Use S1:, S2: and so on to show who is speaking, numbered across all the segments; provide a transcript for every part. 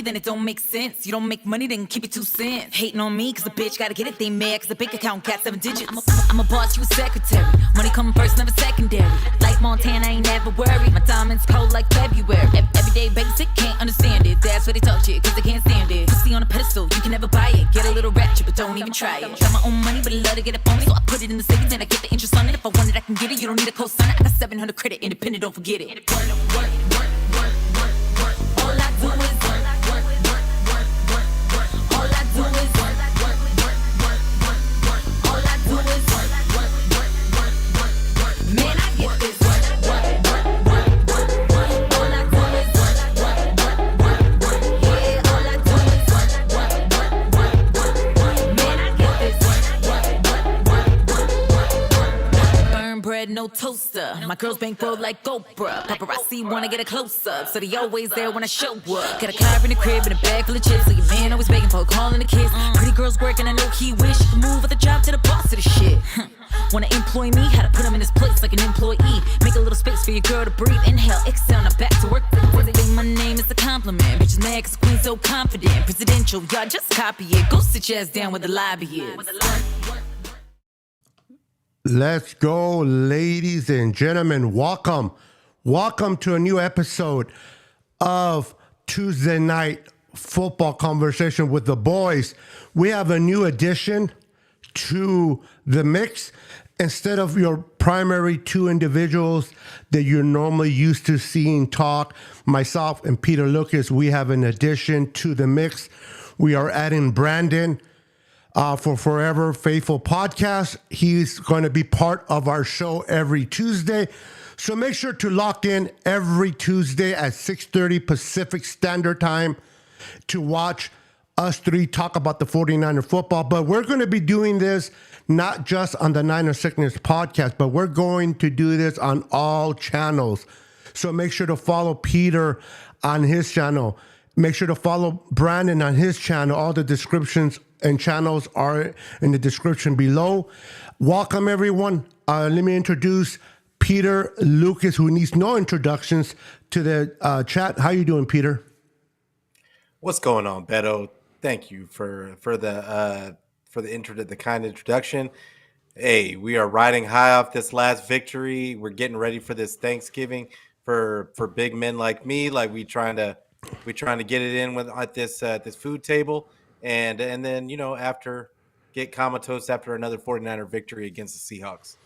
S1: me, then it don't make sense. You don't make money, then keep it 2 cents. Hating on me, cause the bitch gotta get it, they mad, cause the bank account got 7 digits. I'm a boss, you a secretary. Money coming first, never secondary. Like Montana, ain't never worried. My diamonds cold like February. Everyday basic, can't understand it. That's why they talk shit, cause they can't stand it. Pussy on a pedestal, you can never buy it. Get a little ratchet, but don't even try it. Got my own money, but I love to get it on me. So I put it in the savings and I get the interest on it. If I want it, I can get it. You don't need a co-signer. I got 700 credit, independent, don't forget it. All I do is man, I get this. No toaster. My girls bankroll like Oprah. Paparazzi wanna get a close up, so they always there when I show up. Got a car in the crib and a bag full of chips, so your man always begging for a call and a kiss. Pretty girls working, I know he wish he could move with the job to the boss of the shit. Wanna employ me? How to put him in his place like an employee. Make a little space for your girl to breathe. Inhale, exhale, now back to work. They say my name is a compliment. Bitches mad cause queen so confident. Presidential, y'all just copy it. Go sit your ass down where the lobby is.
S2: Let's go, ladies and gentlemen. Welcome to a new episode of Tuesday Night Football Conversation with the boys. We have a new addition to the mix. Instead of your primary two individuals that you're normally used to seeing talk, myself and Peter Lucas, we have an addition to the mix. We are adding Brandon for Forever Faithful Podcast. He's going to be part of our show every Tuesday. So make sure to lock in every Tuesday at 6:30 Pacific Standard Time to watch us three talk about the 49er football. But we're going to be doing this not just on the Niner Sickness podcast, but we're going to do this on all channels. So make sure to follow Peter on his channel. Make sure to follow Brandon on his channel. All the descriptions and channels are in the description below. Welcome, everyone. Let me introduce Peter Lucas, who needs no introductions, to the chat. How you doing, Peter?
S3: What's going on, Beto? Thank you for the kind introduction. Hey, we are riding high off this last victory. We're getting ready for this Thanksgiving for big men like me. Like we trying to get it in at this food table. And then, after get comatose after another 49er victory against the Seahawks.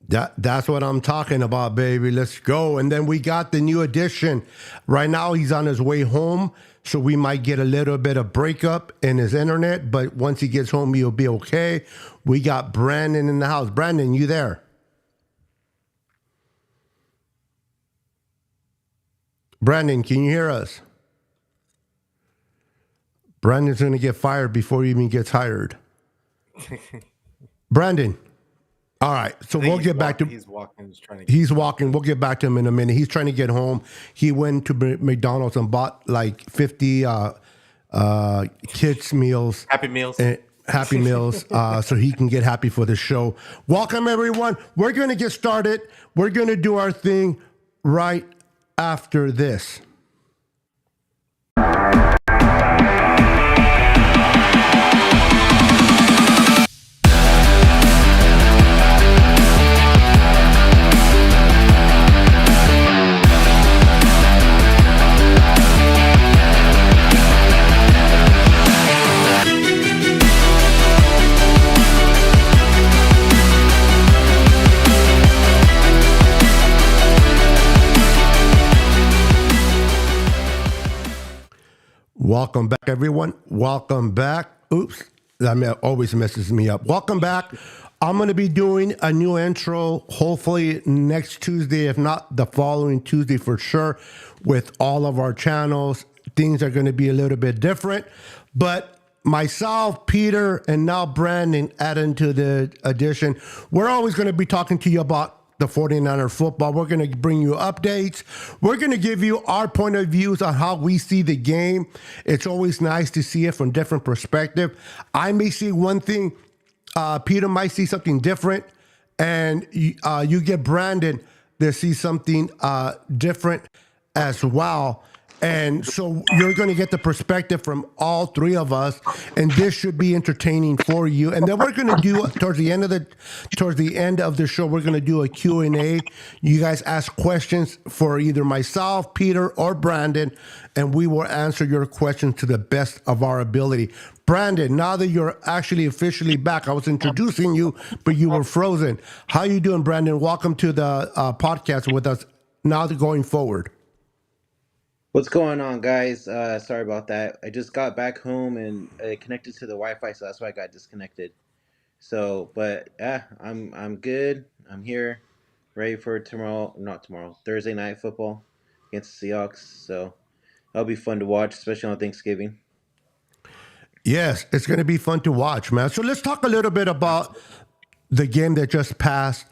S2: That's what I'm talking about, baby. Let's go. And then we got the new addition. Right now, he's on his way home, so we might get a little bit of breakup in his internet. But once he gets home, he'll be okay. We got Brandon in the house. Brandon, you there? Brandon, can you hear us? Brandon's going to get fired before he even gets hired. Brandon. All right. So we'll get back to him. He's walking. We'll get back to him in a minute. He's trying to get home. He went to McDonald's and bought like 50 kids meals.
S3: Happy Meals.
S2: So he can get happy for the show. Welcome, everyone. We're going to get started. We're going to do our thing right after this. Welcome back, everyone. Welcome back. Oops, that always messes me up. Welcome back. I'm going to be doing a new intro, hopefully next Tuesday, if not the following Tuesday for sure, with all of our channels. Things are going to be a little bit different, but myself, Peter, and now Brandon adding to the addition, we're always going to be talking to you about the 49er football. We're going to bring you updates. We're going to give you our point of views on how we see the game. It's always nice to see it from different perspective. I may see one thing, Peter might see something different, and you get Brandon to see something different as well. And so you're going to get the perspective from all three of us, and this should be entertaining for you. And then we're going to do towards the end of the show, we're going to do a Q&A. You guys ask questions for either myself, Peter, or Brandon, and we will answer your questions to the best of our ability. Brandon, now that you're actually officially back, I was introducing you, but you were frozen. How you doing, Brandon? Welcome to the podcast with us now going forward.
S4: What's going on, guys? Sorry about that. I just got back home and connected to the Wi-Fi, so that's why I got disconnected. So, but yeah, I'm good. I'm here, ready for tomorrow. Not tomorrow. Thursday night football against the Seahawks. So that'll be fun to watch, especially on Thanksgiving.
S2: Yes, it's going to be fun to watch, man. So let's talk a little bit about the game that just passed,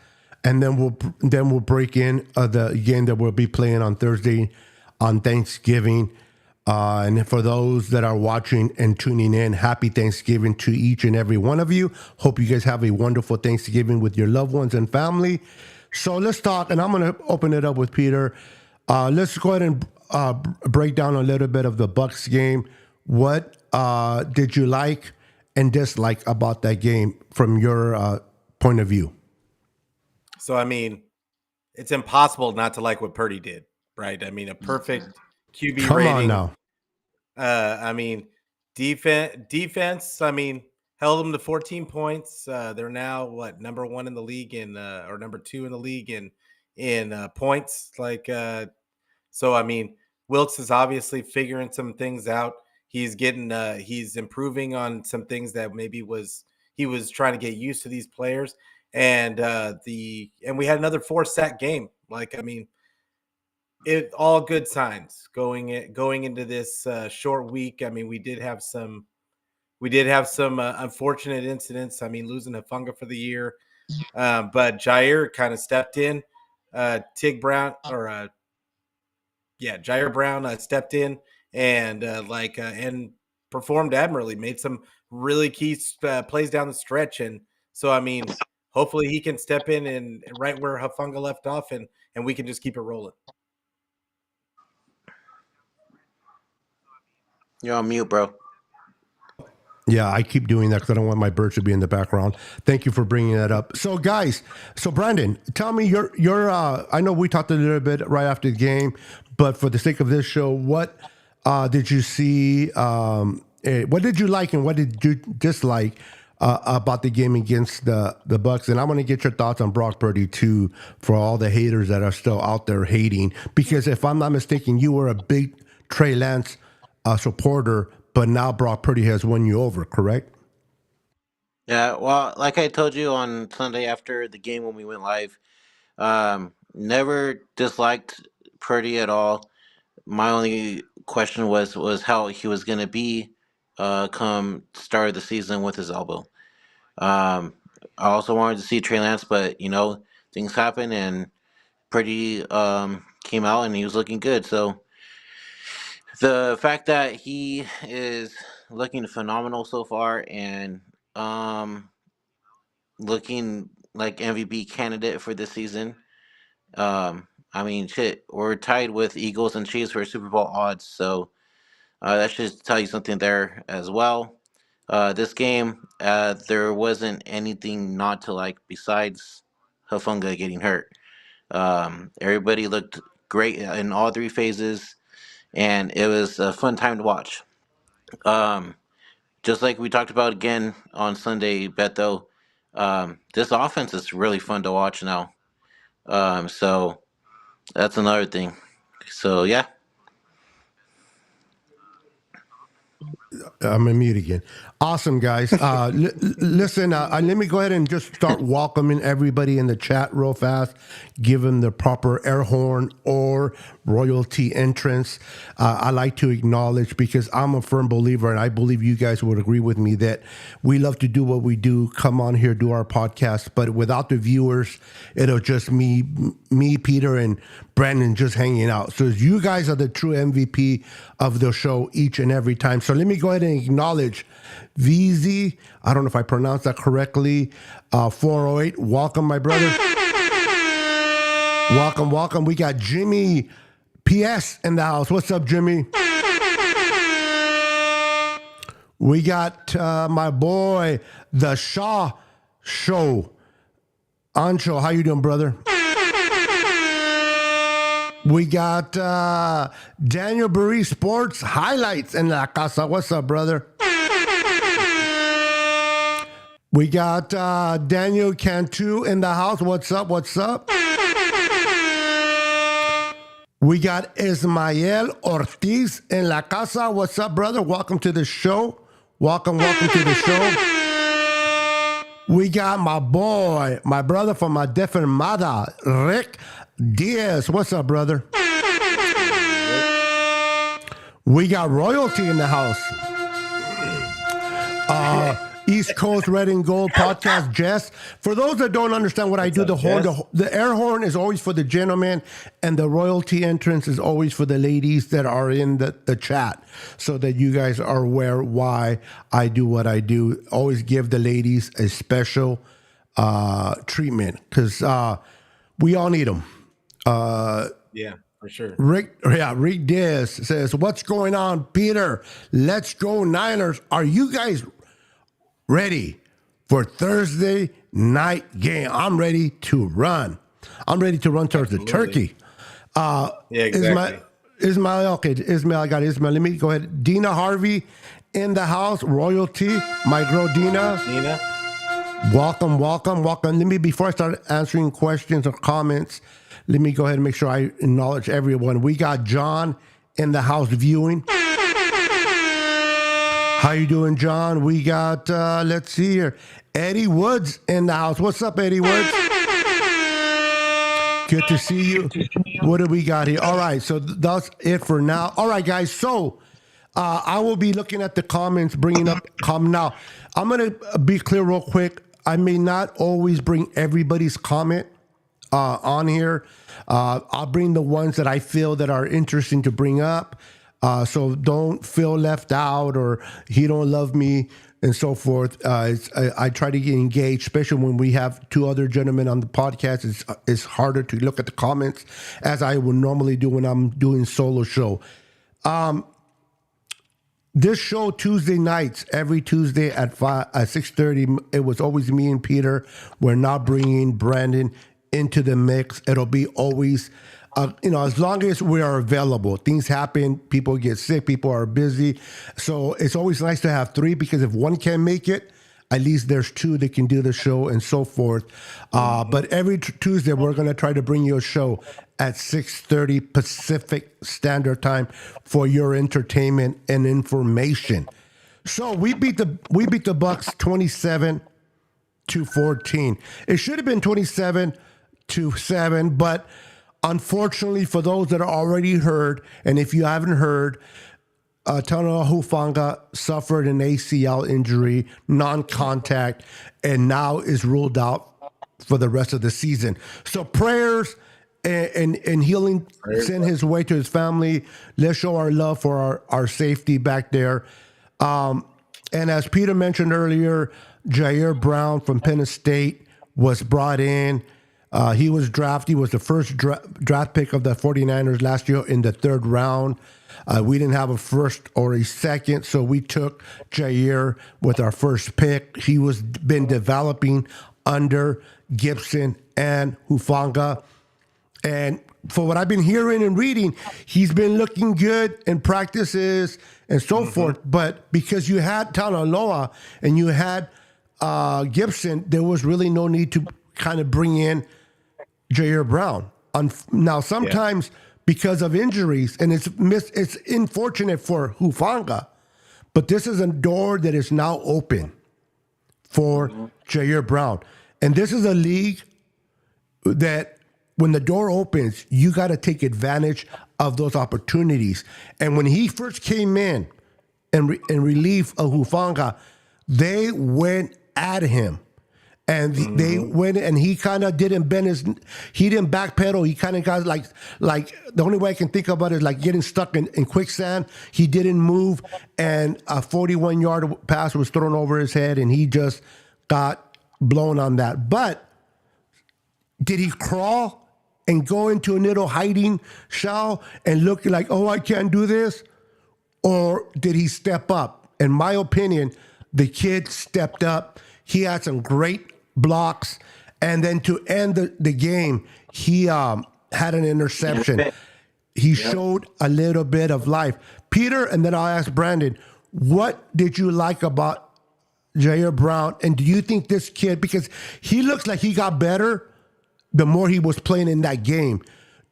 S2: and then we'll break in the game that we'll be playing on Thursday on Thanksgiving. And for those that are watching and tuning in, happy Thanksgiving to each and every one of you. Hope you guys have a wonderful Thanksgiving with your loved ones and family. So let's talk, and I'm going to open it up with Peter. Let's go ahead and break down a little bit of the Bucs game. What did you like and dislike about that game from your point of view?
S3: So, I mean, it's impossible not to like what Purdy did, right? I mean, a perfect QB
S2: Come
S3: rating.
S2: on now.
S3: I mean, defense, I mean, held them to 14 points. They're now number one in the league or number two in the league in points. So I mean, Wilkes is obviously figuring some things out. He's improving on some things that maybe he was trying to get used to these players. And we had another 4-sack game. I mean, it all good signs going into this short week. I mean, we did have some unfortunate incidents. I mean, losing Hufanga for the year, but Jair kind of stepped in. Jair Brown stepped in and performed admirably. Made some really key plays down the stretch, and so I mean, hopefully he can step in and right where Hufanga left off, and we can just keep it rolling.
S4: You're on mute, bro.
S2: Yeah, I keep doing that because I don't want my birds to be in the background. Thank you for bringing that up. So, guys, Brandon, tell me your. I know we talked a little bit right after the game, but for the sake of this show, what did you see? What did you like and what did you dislike about the game against the Bucs? And I'm going to get your thoughts on Brock Purdy too, for all the haters that are still out there hating. Because if I'm not mistaken, you were a big Trey Lance supporter. But now Brock Purdy has won you over, correct?
S4: Yeah, well, like I told you on Sunday after the game when we went live, never disliked Purdy at all. My only question was how he was going to be come start of the season with his elbow. I also wanted to see Trey Lance, but things happen and Purdy came out and he was looking good. So the fact that he is looking phenomenal so far and looking like MVP candidate for this season. I mean, shit, we're tied with Eagles and Chiefs for Super Bowl odds, so that should tell you something there as well. This game, there wasn't anything not to like besides Hufanga getting hurt. Everybody looked great in all three phases, and it was a fun time to watch. Just like we talked about again on Sunday, Beto, this offense is really fun to watch now. So that's another thing. So yeah.
S2: I'm in mute again. Awesome, guys. Listen, let me go ahead and just start welcoming everybody in the chat real fast. Give them the proper air horn or royalty entrance. I like to acknowledge, because I'm a firm believer, and I believe you guys would agree with me, that we love to do what we do, come on here, do our podcast, but without the viewers, it'll just me, Peter, and Brandon just hanging out. So you guys are the true MVP of the show each and every time. So let me go ahead and acknowledge VZ. I don't know if I pronounced that correctly. 408. Welcome, my brother. Welcome. We got Jimmy PS in the house. What's up, Jimmy? We got my boy, the Shaw Show. Ancho, how you doing, brother? We got Daniel Burry Sports Highlights in La Casa. What's up, brother? We got Daniel Cantu in the house. What's up? What's up? We got Ismael Ortiz in La Casa. What's up, brother? Welcome to the show. Welcome to the show. We got my boy, my brother from my different mother, Rick Diaz. What's up, brother? We got royalty in the house. East Coast Red and Gold podcast, Jess. For those that don't understand what I do, the air horn is always for the gentlemen, and the royalty entrance is always for the ladies that are in the chat, so that you guys are aware why I do what I do. Always give the ladies a special treatment, because we all need them.
S3: Yeah, for sure.
S2: Rick Diaz says, "What's going on, Peter? Let's go Niners. Are you guys ready for Thursday night game?" I'm ready to run. I'm ready to run towards the turkey.
S3: Yeah, exactly.
S2: Ismail, I got Ismail. Let me go ahead. Dina Harvey in the house. Royalty. My girl Dina. Welcome. Let me, before I start answering questions or comments, let me go ahead and make sure I acknowledge everyone. We got John in the house viewing. How you doing, John? We got, let's see here, Eddie Woods in the house. What's up, Eddie Woods? Good to see you. What do we got here? All right, so that's it for now. All right, guys, so I will be looking at the comments, bringing up comment now. I'm going to be clear real quick. I may not always bring everybody's comment on here. I'll bring the ones that I feel that are interesting to bring up. So don't feel left out or he don't love me and so forth. I try to get engaged, especially when we have two other gentlemen on the podcast. It's harder to look at the comments as I would normally do when I'm doing solo show. This show Tuesday nights, every Tuesday at 6:30. It was always me and Peter. We're not bringing Brandon into the mix. It'll be always. As long as we are available. Things happen, people get sick, people are busy. So it's always nice to have three, because if one can't make it, at least there's two that can do the show and so forth. But every Tuesday, we're going to try to bring you a show at 6:30 Pacific Standard Time for your entertainment and information. So we beat the Bucs 27-14. It should have been 27-7, but unfortunately, for those that are already heard, and if you haven't heard, Tana Hufanga suffered an ACL injury, non-contact, and now is ruled out for the rest of the season. So prayers and healing send his way to his family. Let's show our love for our safety back there. And as Peter mentioned earlier, Jair Brown from Penn State was brought in. He was drafted. He was the first draft pick of the 49ers last year in the third round. We didn't have a first or a second, so we took Jair with our first pick. He was been developing under Gibson and Hufanga. And for what I've been hearing and reading, he's been looking good in practices and so forth. But because you had Talanoa and you had Gibson, there was really no need to kind of bring in Jair Brown. Now, sometimes because of injuries, and it's unfortunate for Hufanga, but this is a door that is now open for Jair Brown. And this is a league that when the door opens, you got to take advantage of those opportunities. And when he first came in and relief of Hufanga, they went at him. And they went, and he kind of didn't he didn't backpedal. He kind of got like the only way I can think about it is like getting stuck in quicksand. He didn't move, and a 41-yard pass was thrown over his head, and he just got blown on that. But did he crawl and go into a little hiding shell and look like, oh, I can't do this? Or did he step up? In my opinion, the kid stepped up. He had some great blocks. And then to end the game, he had an interception. He showed a little bit of life. Peter, and then I'll ask Brandon, what did you like about Jair Brown? And do you think this kid, because he looks like he got better the more he was playing in that game,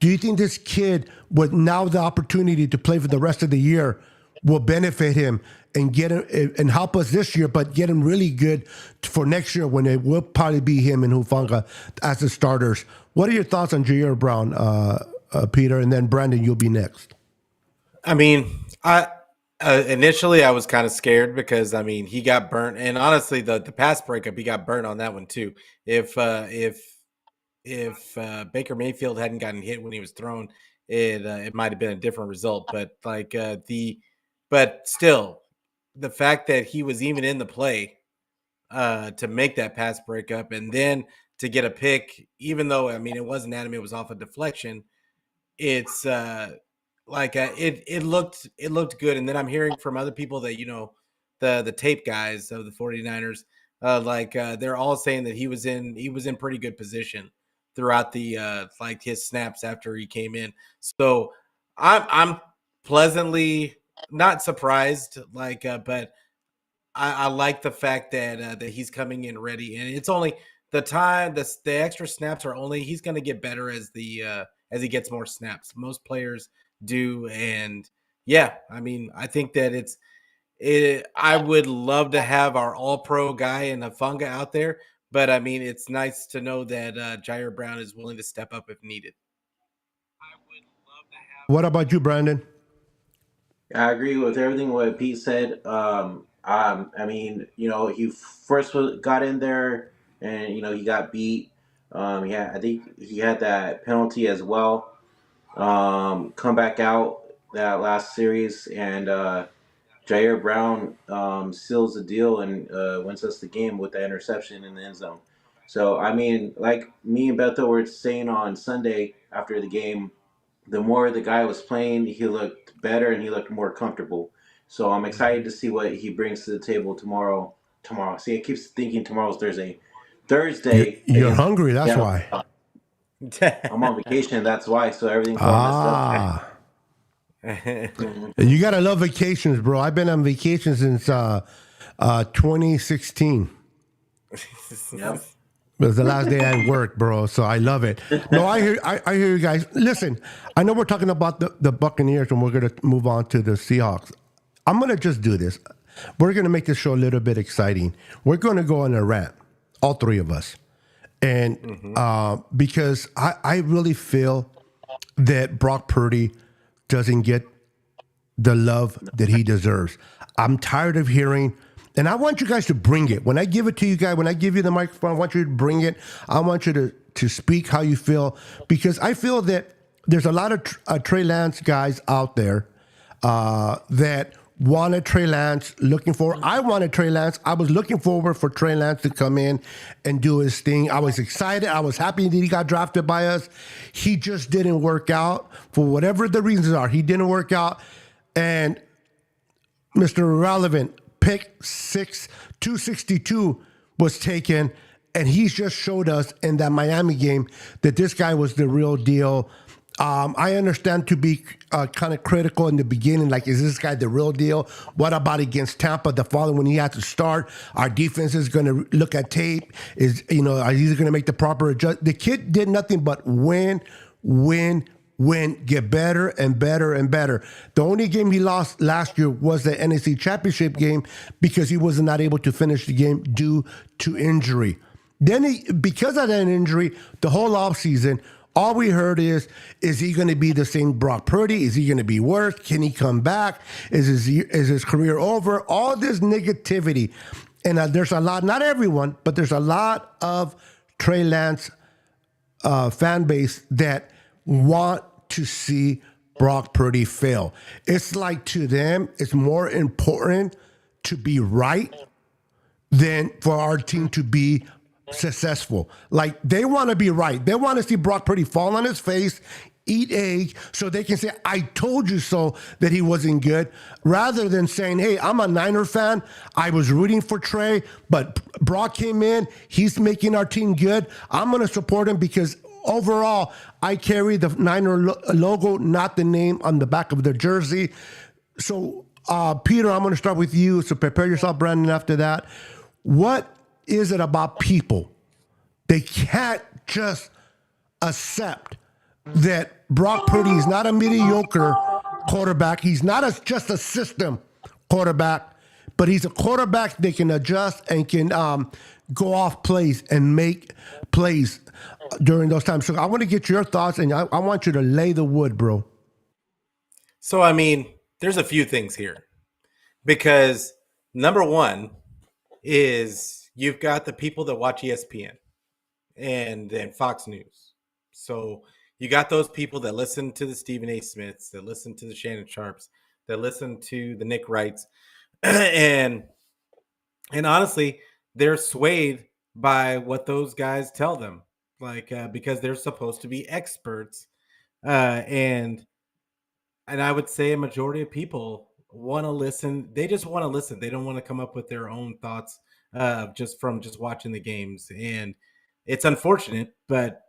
S2: do you think this kid, with now the opportunity to play for the rest of the year, will benefit him and get him and help us this year, but get him really good for next year when it will probably be him and Hufanga as the starters? What are your thoughts on Jair Brown, Peter? And then Brandon, you'll be next.
S3: I mean, initially I was kind of scared because he got burnt, and honestly, the pass breakup, he got burnt on that one too. If Baker Mayfield hadn't gotten hit when he was thrown, it might have been a different result. But but still, the fact that he was even in the play to make that pass breakup and then to get a pick, even though it wasn't at him, it was off a deflection. It's it looked good. And then I'm hearing from other people that the tape guys of the 49ers, they're all saying that he was in pretty good position throughout the his snaps after he came in. So I'm pleasantly not surprised, but I like the fact that he's coming in ready, and it's only the time the extra snaps are only he's going to get better as he gets more snaps. Most players do, and yeah, I think that I would love to have our all-pro guy in Hufanga out there, but it's nice to know that Jair Brown is willing to step up if needed.
S2: What about you, Brandon?
S4: I agree with everything what Pete said. He first got in there, and he got beat. I think he had that penalty as well. Come back out that last series, and Jair Brown seals the deal and wins us the game with the interception in the end zone. So like me and Beto were saying on Sunday after the game, the more the guy was playing, he looked better and he looked more comfortable. So I'm excited to see what he brings to the table tomorrow. See, I keep thinking tomorrow's Thursday.
S2: You're hungry, that's why.
S4: I'm on vacation, that's why. So everything's all messed up.
S2: You gotta love vacations, bro. I've been on vacation since 2016.
S4: Yep.
S2: It was the last day I worked, bro. So I love it. No, I hear you guys. Listen, I know we're talking about the Buccaneers, and we're gonna move on to the Seahawks. I'm gonna just do this. We're gonna make this show a little bit exciting. We're gonna go on a rant, all three of us, and because I really feel that Brock Purdy doesn't get the love that he deserves. I'm tired of hearing. And I want you guys to bring it. When I give it to you guys, when I give you the microphone, I want you to bring it. I want you to speak how you feel, because I feel that there's a lot of Trey Lance guys out there that wanted Trey Lance, I wanted Trey Lance. I was looking forward for Trey Lance to come in and do his thing. I was excited. I was happy that he got drafted by us. He just didn't work out for whatever the reasons are. He didn't work out. And Mr. Irrelevant, pick 262 was taken, and he's just showed us in that Miami game that this guy was the real deal. I understand to be kind of critical in the beginning, like, is this guy the real deal? What about against Tampa, the following when he had to start? Our defense is going to look at tape. Are he going to make the proper adjust? The kid did nothing but win, get better and better and better. The only game he lost last year was the NFC Championship game because he was not able to finish the game due to injury. Then because of that injury, the whole offseason, all we heard is he going to be the same Brock Purdy? Is he going to be worse? Can he come back? Is his career over? All this negativity. And there's a lot, not everyone, but there's a lot of Trey Lance fan base that want to see Brock Purdy fail. It's like, to them, it's more important to be right than for our team to be successful. Like they want to be right. They want to see Brock Purdy fall on his face, eat egg, so they can say, I told you so, that he wasn't good, rather than saying, hey, I'm a Niner fan. I was rooting for Trey, but Brock came in. He's making our team good. I'm going to support him because overall, I carry the Niner logo, not the name on the back of their jersey. So, Peter, I'm going to start with you. So prepare yourself, Brandon, after that. What is it about people? They can't just accept that Brock Purdy is not a mediocre quarterback. He's not just a system quarterback, but he's a quarterback they can adjust and can go off plays and make plays during those times. So I want to get your thoughts, and I want you to lay the wood, bro.
S3: So, I mean, there's a few things here because number one is you've got the people that watch ESPN and Fox News. So you got those people that listen to the Stephen A. Smiths, that listen to the Shannon Sharps, that listen to the Nick Wrights, and honestly, they're swayed by what those guys tell them, like because they're supposed to be experts, and I would say a majority of people want to listen. They just want to listen. They don't want to come up with their own thoughts just from just watching the games, and it's unfortunate, but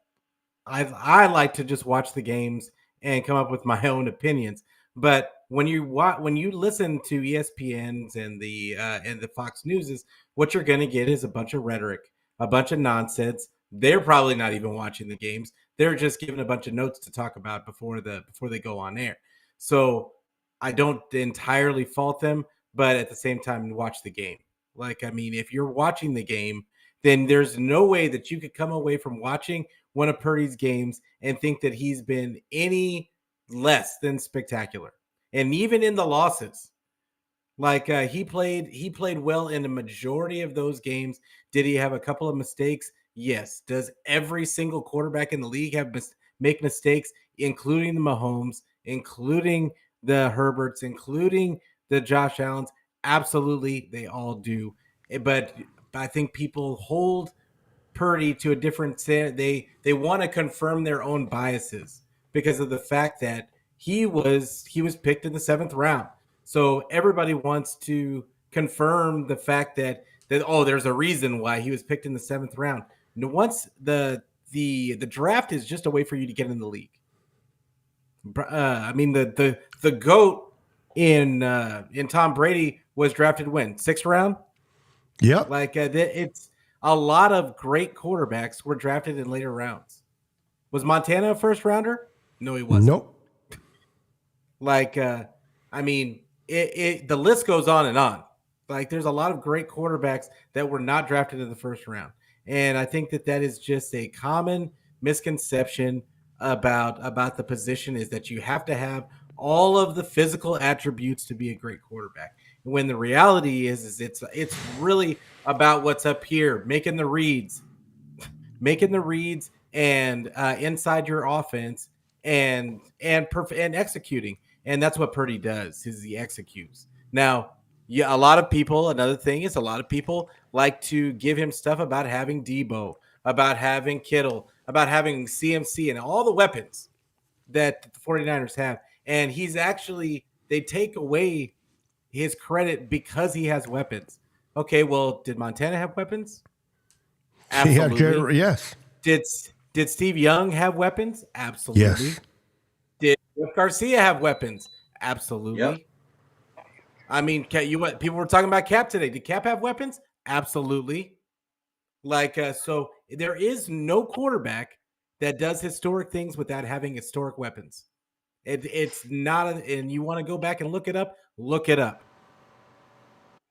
S3: I like to just watch the games and come up with my own opinions. But when you listen to ESPN's and the Fox Newses, what you're going to get is a bunch of rhetoric, a bunch of nonsense. They're probably not even watching the games. They're just giving a bunch of notes to talk about before they go on air. So I don't entirely fault them, but at the same time, watch the game. Like, I mean, if you're watching the game, then there's no way that you could come away from watching one of Purdy's games and think that he's been any less than spectacular. And even in the losses, like he played well in the majority of those games. Did he have a couple of mistakes? Yes. Does every single quarterback in the league make mistakes, including the Mahomes, including the Herberts, including the Josh Allens? Absolutely, they all do. But I think people hold Purdy to a different standard. They want to confirm their own biases because of the fact that he was picked in the 7th round. So everybody wants to confirm the fact that there's a reason why he was picked in the 7th round. Once the draft is just a way for you to get in the league. I mean the GOAT in Tom Brady was drafted when 6th round.
S2: Yep.
S3: Like it's a lot of great quarterbacks were drafted in later rounds. Was Montana a first rounder? No, he wasn't.
S2: Nope.
S3: Like, I mean, the list goes on and on. Like, there's a lot of great quarterbacks that were not drafted in the first round, and I think that is just a common misconception about the position is that you have to have all of the physical attributes to be a great quarterback. When the reality is it's really about what's up here, making the reads, and inside your offense and executing. And that's what Purdy does, is he executes. Now, yeah, another thing is a lot of people like to give him stuff about having Debo, about having Kittle, about having CMC and all the weapons that the 49ers have. And they take away his credit because he has weapons. Okay, well, did Montana have weapons? Absolutely.
S2: Yes.
S3: Did Steve Young have weapons? Absolutely.
S2: Yes.
S3: Did Jeff Garcia have weapons? Absolutely.
S4: Yep.
S3: I mean, people were talking about Cap today. Did Cap have weapons? Absolutely. Like, so there is no quarterback that does historic things without having historic weapons. It's not, and you want to go back and look it up. Look it up.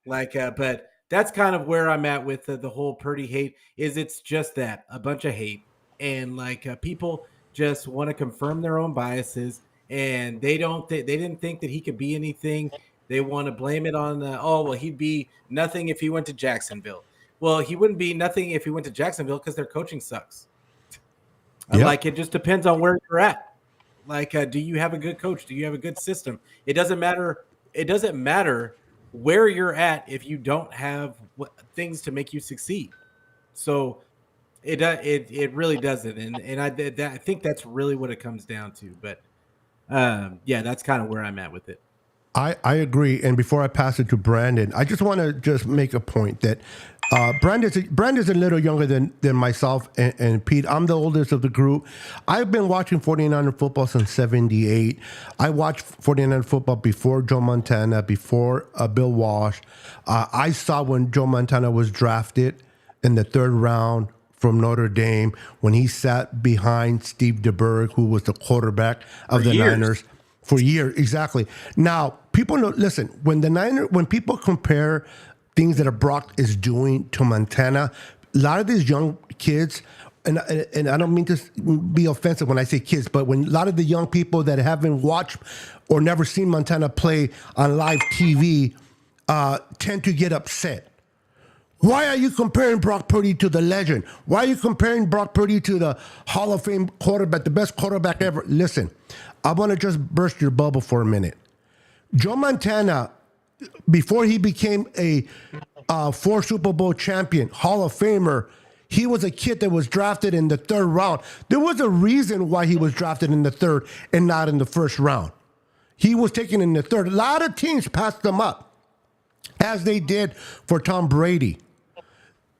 S3: Like, but that's kind of where I'm at with the whole Purdy hate. Is it's just that, a bunch of hate, and like people just want to confirm their own biases, and they didn't think that he could be anything. They want to blame it on he'd be nothing if he went to Jacksonville. Well, he wouldn't be nothing if he went to Jacksonville because their coaching sucks.
S2: Yep.
S3: Like, it just depends on where you're at. Like, do you have a good coach? Do you have a good system? It doesn't matter. It doesn't matter where you're at if you don't have things to make you succeed. So It really doesn't, and I think that's really what it comes down to. But yeah, that's kind of where I'm at with it.
S2: I agree. And before I pass it to Brandon, I just want to just make a point that Brandon's a little younger than myself and Pete. I'm the oldest of the group. I've been watching 49er football since 78. I watched 49er football before Joe Montana, before Bill Walsh. I saw when Joe Montana was drafted in the third round from Notre Dame when he sat behind Steve DeBerg, who was the quarterback of the
S3: years.
S2: Niners. For years, exactly. Now, people know. Listen, when people compare things that Brock is doing to Montana, a lot of these young kids, and I don't mean to be offensive when I say kids, but when a lot of the young people that haven't watched or never seen Montana play on live TV tend to get upset. Why are you comparing Brock Purdy to the legend? Why are you comparing Brock Purdy to the Hall of Fame quarterback, the best quarterback ever? Listen, I want to just burst your bubble for a minute. Joe Montana, before he became a 4 Super Bowl champion, Hall of Famer, he was a kid that was drafted in the third round. There was a reason why he was drafted in the third and not in the first round. He was taken in the third. A lot of teams passed him up, as they did for Tom Brady.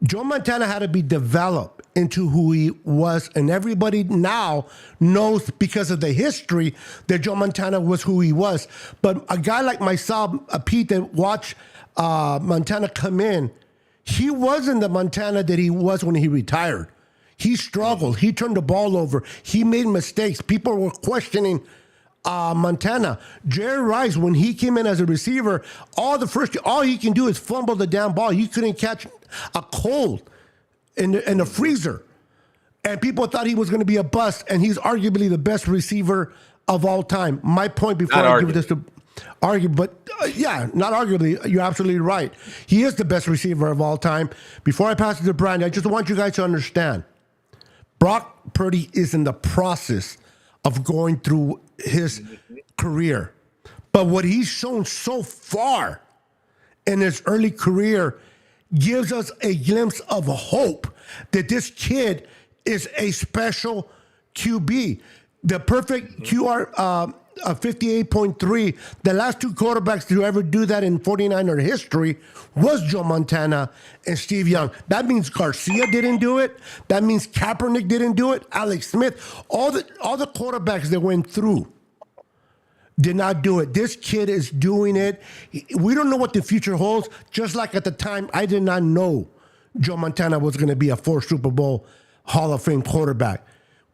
S2: Joe Montana had to be developed into who he was, and everybody now knows because of the history that Joe Montana was who he was. But a guy like myself, Pete, that watched Montana come in, he wasn't the Montana that he was when he retired. He struggled. He turned the ball over. He made mistakes. People were questioning Montana. Jerry Rice, when he came in as a receiver, all he can do is fumble the damn ball. He couldn't catch a cold in the freezer. And people thought he was going to be a bust, and he's arguably the best receiver of all time. My point before I give this to argue, but not arguably, you're absolutely right. He is the best receiver of all time. Before I pass it to Brian, I just want you guys to understand, Brock Purdy is in the process of going through his career. But what he's shown so far in his early career gives us a glimpse of hope that this kid is a special QB. The perfect QR 58.3, the last two quarterbacks to ever do that in 49er history was Joe Montana and Steve Young. That means Garcia didn't do it. That means Kaepernick didn't do it. Alex Smith, all the quarterbacks that went through did not do it. This kid is doing it. We don't know what the future holds. Just like at the time, I did not know Joe Montana was going to be a 4 Super Bowl Hall of Fame quarterback.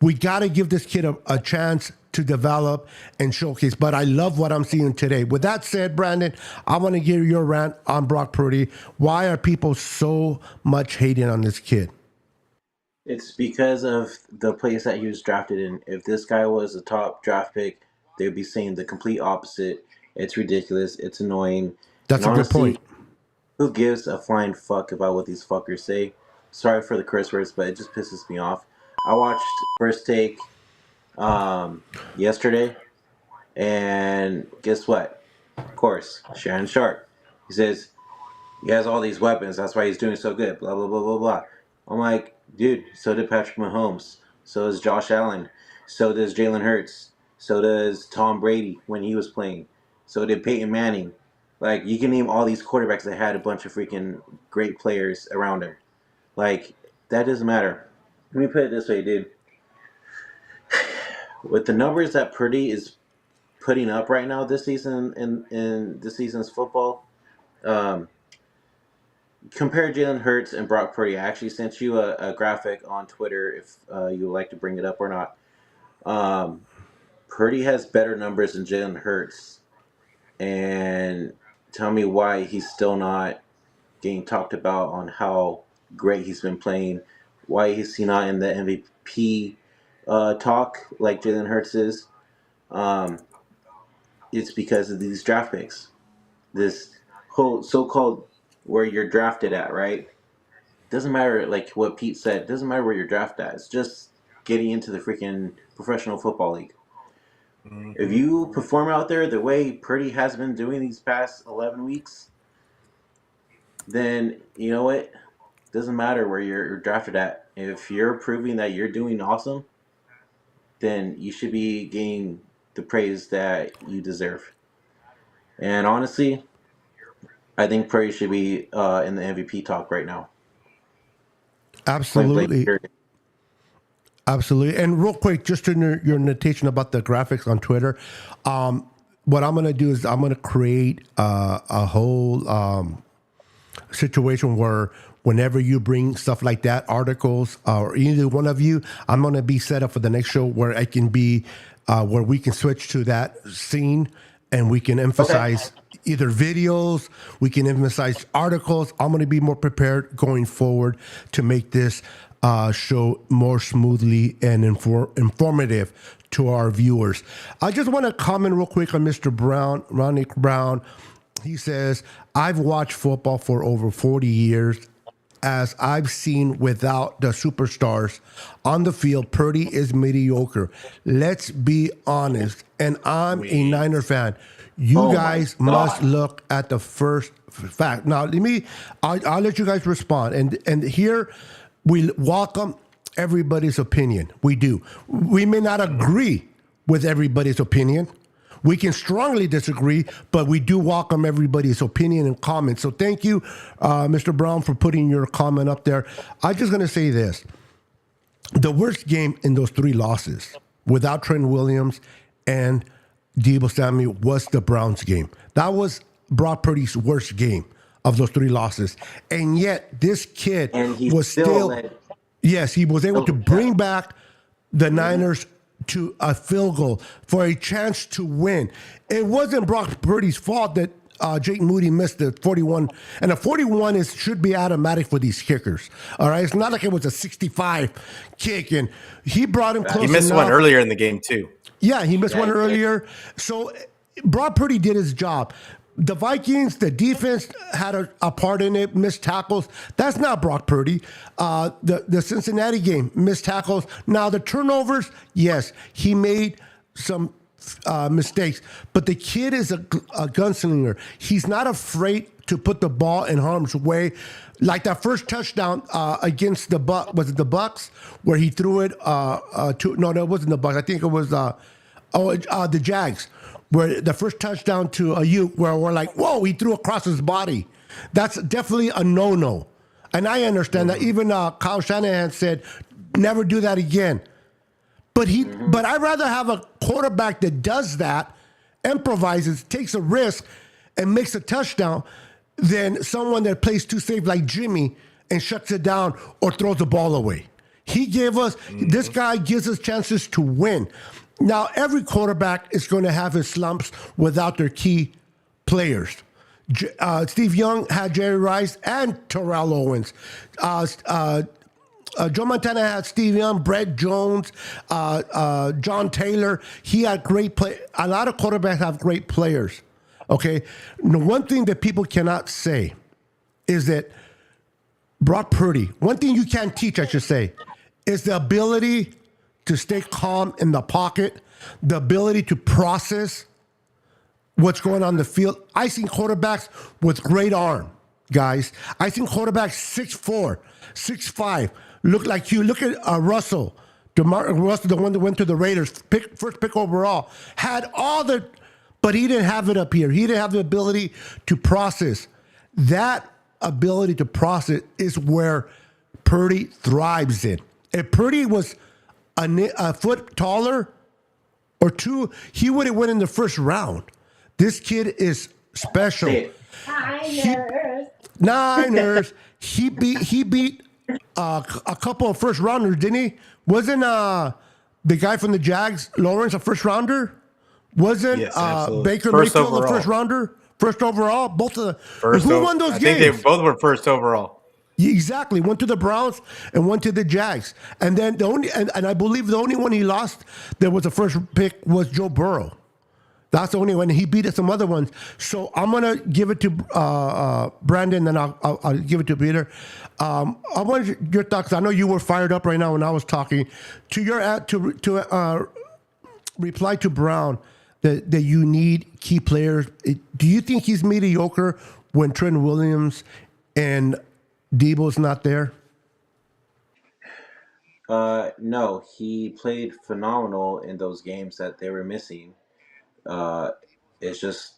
S2: We got to give this kid a chance to develop and showcase. But I love what I'm seeing today. With that said, Brandon, I want to hear your rant on Brock Purdy. Why are people so much hating on this kid?
S4: It's because of the place that he was drafted in. If this guy was a top draft pick, they'd be saying the complete opposite. It's ridiculous. It's annoying.
S2: That's
S4: And
S2: a good point.
S4: who gives a flying fuck about what these fuckers say? Sorry for the curse words, but it just pisses me off. I watched First Take yesterday, and guess what? Of course, Shannon Sharp. He says he has all these weapons. That's why he's doing so good. Blah blah blah blah blah. I'm like, dude. So did Patrick Mahomes. So does Josh Allen. So does Jalen Hurts. So does Tom Brady when he was playing. So did Peyton Manning. Like, you can name all these quarterbacks that had a bunch of freaking great players around him. Like, that doesn't matter. Let me put it this way, dude. With the numbers that Purdy is putting up right now this season in this season's football, compare Jalen Hurts and Brock Purdy. I actually sent you a graphic on Twitter if you would like to bring it up or not. Purdy has better numbers than Jalen Hurts. And tell me why he's still not getting talked about on how great he's been playing. Why is he not in the MVP talk like Jalen Hurts is? It's because of these draft picks. This whole so-called where you're drafted at, right? Doesn't matter, like what Pete said. Doesn't matter where you're drafted at. It's just getting into the freaking professional football league. If you perform out there the way Purdy has been doing these past 11 weeks, then you know what? Doesn't matter where you're drafted at. If you're proving that you're doing awesome, then you should be getting the praise that you deserve. And honestly, I think Purdy should be in the MVP talk right now. Point blank.
S2: Absolutely.
S4: Period.
S2: Absolutely. And real quick, just to your notation about the graphics on Twitter, what I'm going to do is I'm going to create a whole situation where whenever you bring stuff like that, articles, or either one of you, I'm going to be set up for the next show where I can be, where we can switch to that scene and we can emphasize either videos, we can emphasize articles. I'm going to be more prepared going forward to make this show more smoothly and informative to our viewers. I just want to comment real quick on Mr. Brown, Ronnie Brown. He says, I've watched football for over 40 years. As I've seen without the superstars on the field, Purdy is mediocre. Let's be honest. And I'm a Niner fan. You guys must look at the first fact. Now, I'll let you guys respond. And here we welcome everybody's opinion. We do. We may not agree with everybody's opinion. We can strongly disagree, but we do welcome everybody's opinion and comments. So thank you, Mr. Brown, for putting your comment up there. I'm just going to say this. The worst game in those three losses without Trent Williams and Deebo Samuel was the Browns game. That was Brock Purdy's worst game of those three losses. And yet this kid was still yes, he was able to bring back the Niners to a field goal for a chance to win. It wasn't Brock Purdy's fault that Jake Moody missed the 41. And a 41 should be automatic for these kickers. All right? It's not like it was a 65 kick. And he brought him close
S3: He missed
S2: enough.
S3: one earlier in the game, too.
S2: Yeah, he missed one earlier. So Brock Purdy did his job. The Vikings, the defense had a part in it, missed tackles. That's not Brock Purdy. The Cincinnati game, missed tackles. Now, the turnovers, yes, he made some mistakes. But the kid is a gunslinger. He's not afraid to put the ball in harm's way. Like that first touchdown against the was it the Bucks, where he threw it to, no, it wasn't the Bucks. I think it was the Jags. Where the first touchdown to Ayuk, where we're like, whoa, he threw across his body. That's definitely a no-no. And I understand that. Even Kyle Shanahan said, never do that again. But I'd rather have a quarterback that does that, improvises, takes a risk, and makes a touchdown than someone that plays too safe like Jimmy and shuts it down or throws the ball away. He gave us, this guy gives us chances to win. Now, every quarterback is going to have his slumps without their key players. Steve Young had Jerry Rice and Terrell Owens. Joe Montana had Steve Young, Brett Jones, John Taylor. He had great play. A lot of quarterbacks have great players. Okay, the one thing that people cannot say is that Brock Purdy. One thing you can't teach, I should say, is the ability to stay calm in the pocket, the ability to process what's going on in the field. I seen quarterbacks with great arm, guys. I seen quarterbacks 6'4", 6'5", look like you. Look at Russell, Russell, the one that went to the Raiders, first pick overall, had all the, but he didn't have it up here. He didn't have the ability to process. That ability to process is where Purdy thrives in. If Purdy was a foot taller or two, he would have went in the first round. This kid is special. Niners. He beat a couple of first rounders, didn't he? Wasn't the guy from the Jags, Lawrence, a first rounder? Wasn't Baker Mayfield a first rounder? First overall? Both of the who won those games?
S3: I think they both were first overall.
S2: Exactly. One to the Browns and one to the Jags. And then and I believe the only one he lost that was the first pick was Joe Burrow. That's the only one. He beat some other ones. So I'm going to give it to Brandon, and I'll give it to Peter. I want your thoughts. I know you were fired up right now when I was talking. To reply to Brown that you need key players. Do you think he's mediocre when Trent Williams and Debo's not there.
S4: No, he played phenomenal in those games that they were missing. Uh, it's just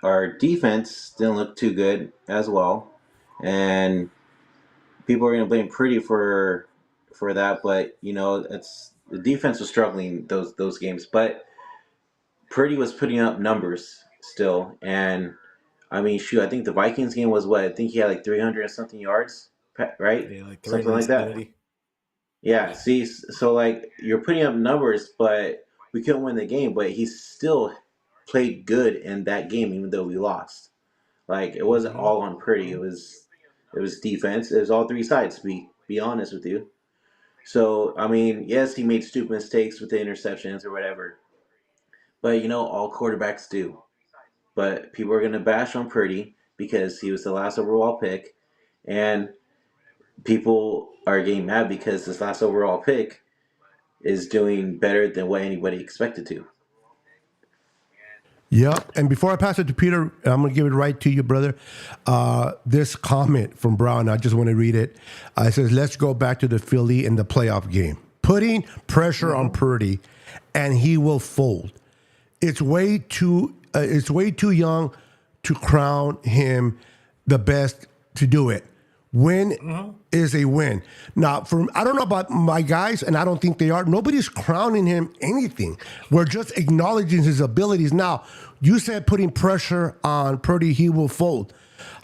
S4: our defense didn't look too good as well, and people are going to blame Pretty for that. But it's the defense was struggling those games, but Pretty was putting up numbers still, and I mean, shoot, I think the Vikings game was what? I think he had like 300 and something yards, right?
S3: Yeah, like
S4: Something like that.
S3: 370.
S4: Yeah, see, so like you're putting up numbers, but we couldn't win the game. But he still played good in that game, even though we lost. Like it wasn't
S3: Mm-hmm.
S4: all on Pretty. It was defense. It was all three sides. To be honest with you. So I mean, yes, he made stupid mistakes with the interceptions or whatever. But all quarterbacks do. But people are gonna bash on Purdy because he was the last overall pick, and people are getting mad because this last overall pick is doing better than what anybody expected to.
S2: Yep. And before I pass it to Peter, I'm going to give it right to you, brother. This comment from Brown, I just want to read it. It says, let's go back to the Philly in the playoff game. Putting pressure on Purdy, and he will fold. It's way too young to crown him the best to do it. Win is a win. Now, I don't know about my guys, and I don't think they are. Nobody's crowning him anything. We're just acknowledging his abilities. Now, you said putting pressure on Purdy, he will fold.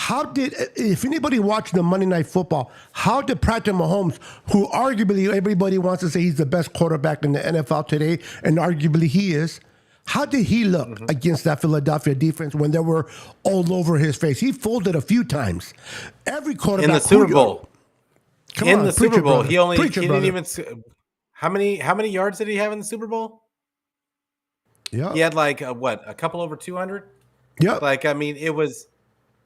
S2: If anybody watched the Monday Night Football, how did Patrick Mahomes, who arguably everybody wants to say he's the best quarterback in the NFL today, and arguably he is, how did he look against that Philadelphia defense when they were all over his face? He folded a few times. Every quarterback
S3: In the Super Bowl. In the Super Bowl, he didn't even. How many yards did he have in the Super Bowl?
S2: Yeah,
S3: He had like a couple over 200.
S2: yeah.
S3: Like I mean, it was.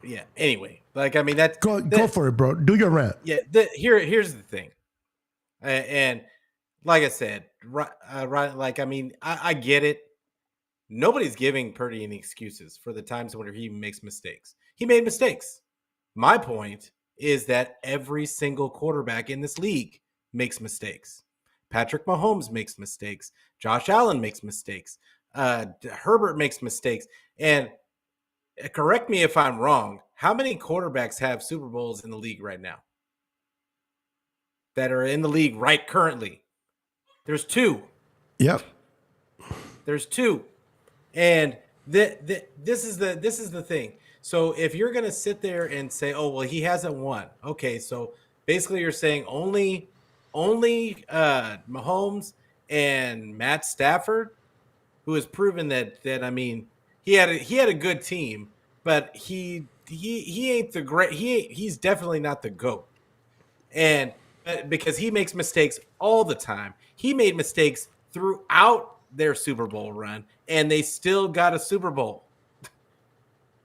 S3: Yeah. Anyway, like I mean that.
S2: Go for it, bro. Do your rant.
S3: Yeah. Here's the thing, and like I said, right. Like I mean, I get it. Nobody's giving Purdy any excuses for the times when he makes mistakes. He made mistakes. My point is that every single quarterback in this league makes mistakes. Patrick Mahomes makes mistakes. Josh Allen makes mistakes. Herbert makes mistakes. And correct me if I'm wrong, how many quarterbacks have Super Bowls in the league right now? That are in the league right currently? There's two.
S2: Yep.
S3: There's two. And this is the thing. So if you're gonna sit there and say, "Oh well, he hasn't won," okay, so basically you're saying only Mahomes and Matt Stafford, who has proven that I mean he had a good team, but he ain't the great. He's definitely not the GOAT, and because he makes mistakes all the time, he made mistakes throughout their Super Bowl run, and they still got a Super Bowl.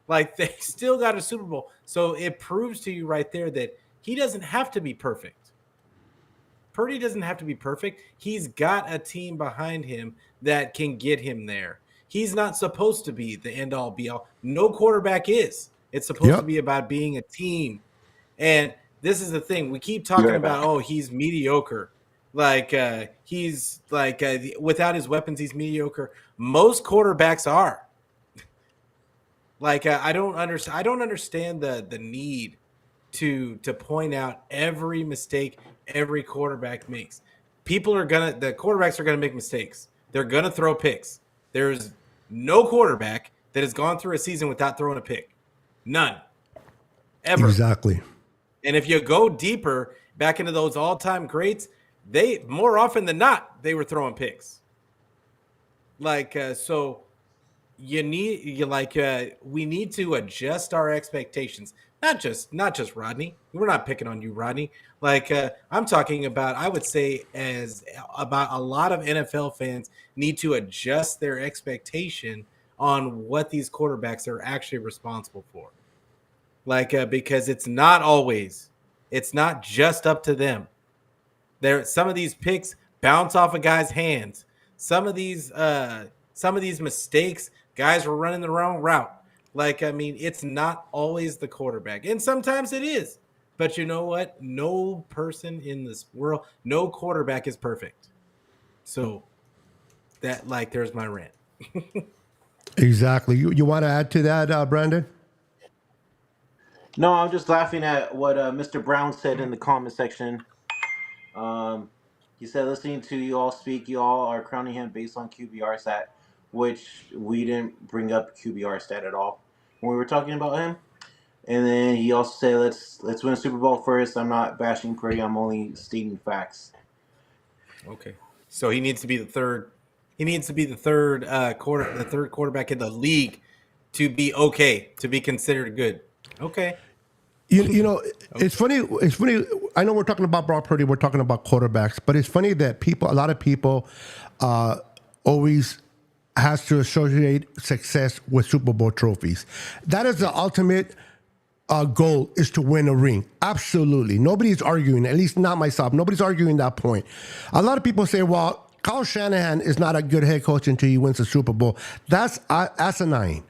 S3: Like they still got a Super Bowl. So it proves to you right there that he doesn't have to be perfect. Purdy doesn't have to be perfect. He's got a team behind him that can get him there. He's not supposed to be the end all be all. No quarterback is. It's supposed to be about being a team. And this is the thing. We keep talking about, oh, he's mediocre. Like he's like without his weapons, he's mediocre. Most quarterbacks are. Like I don't understand the need to point out every mistake every quarterback makes. The quarterbacks are gonna make mistakes. They're gonna throw picks. There's no quarterback that has gone through a season without throwing a pick. None. Ever.
S2: Exactly.
S3: And if you go deeper back into those all-time greats, they more often than not they were throwing picks. Like so we need to adjust our expectations. Not just Rodney. We're not picking on you, Rodney. Like I'm talking about, I would say about a lot of NFL fans need to adjust their expectation on what these quarterbacks are actually responsible for. Like because it's not just up to them. Some of these picks bounce off a guy's hands. Some of these mistakes, guys were running the wrong route. Like, I mean, it's not always the quarterback. And sometimes it is. But you know what? No person in this world, no quarterback is perfect. So that like there's my rant.
S2: Exactly. You want to add to that, Brandon?
S4: No, I'm just laughing at what Mr. Brown said in the comment section. Um, he said, listening to you all speak, you all are crowning him based on QBR stat, which we didn't bring up QBR stat at all when we were talking about him. And then he also said, let's win a Super Bowl first. I'm not bashing Purdy. I'm only stating facts.
S3: Okay. So he needs to be the third. He needs to be the third the third quarterback in the league to be okay, to be considered good. Okay.
S2: You know, it's funny. It's funny. I know we're talking about Brock Purdy. We're talking about quarterbacks, but it's funny that a lot of people, always has to associate success with Super Bowl trophies. That is the ultimate goal, is to win a ring. Absolutely. Nobody's arguing, at least not myself. Nobody's arguing that point. A lot of people say, well, Kyle Shanahan is not a good head coach until he wins the Super Bowl. That's asinine.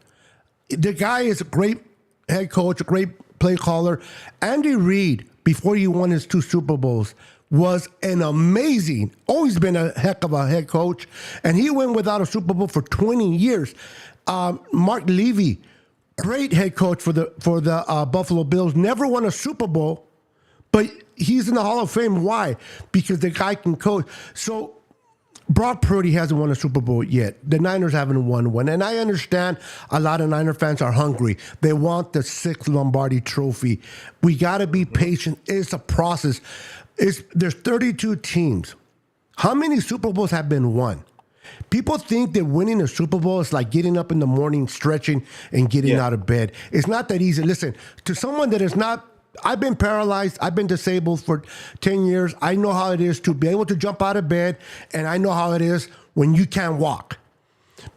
S2: The guy is a great head coach, a great play caller. Andy Reid, before he won his 2 Super Bowls, was an amazing, always been a heck of a head coach, and he went without a Super Bowl for 20 years. Mark Levy, great head coach for the Buffalo Bills, never won a Super Bowl, but he's in the Hall of Fame. Why? Because the guy can coach. So Brock Purdy hasn't won a Super Bowl yet. The Niners haven't won one. And I understand a lot of Niner fans are hungry. They want the 6th Lombardi trophy. We got to be patient. It's a process. There's 32 teams. How many Super Bowls have been won? People think that winning a Super Bowl is like getting up in the morning, stretching, and getting out of bed. It's not that easy. Listen, to someone that is not, I've been paralyzed, I've been disabled for 10 years. I know how it is to be able to jump out of bed, and I know how it is when you can't walk.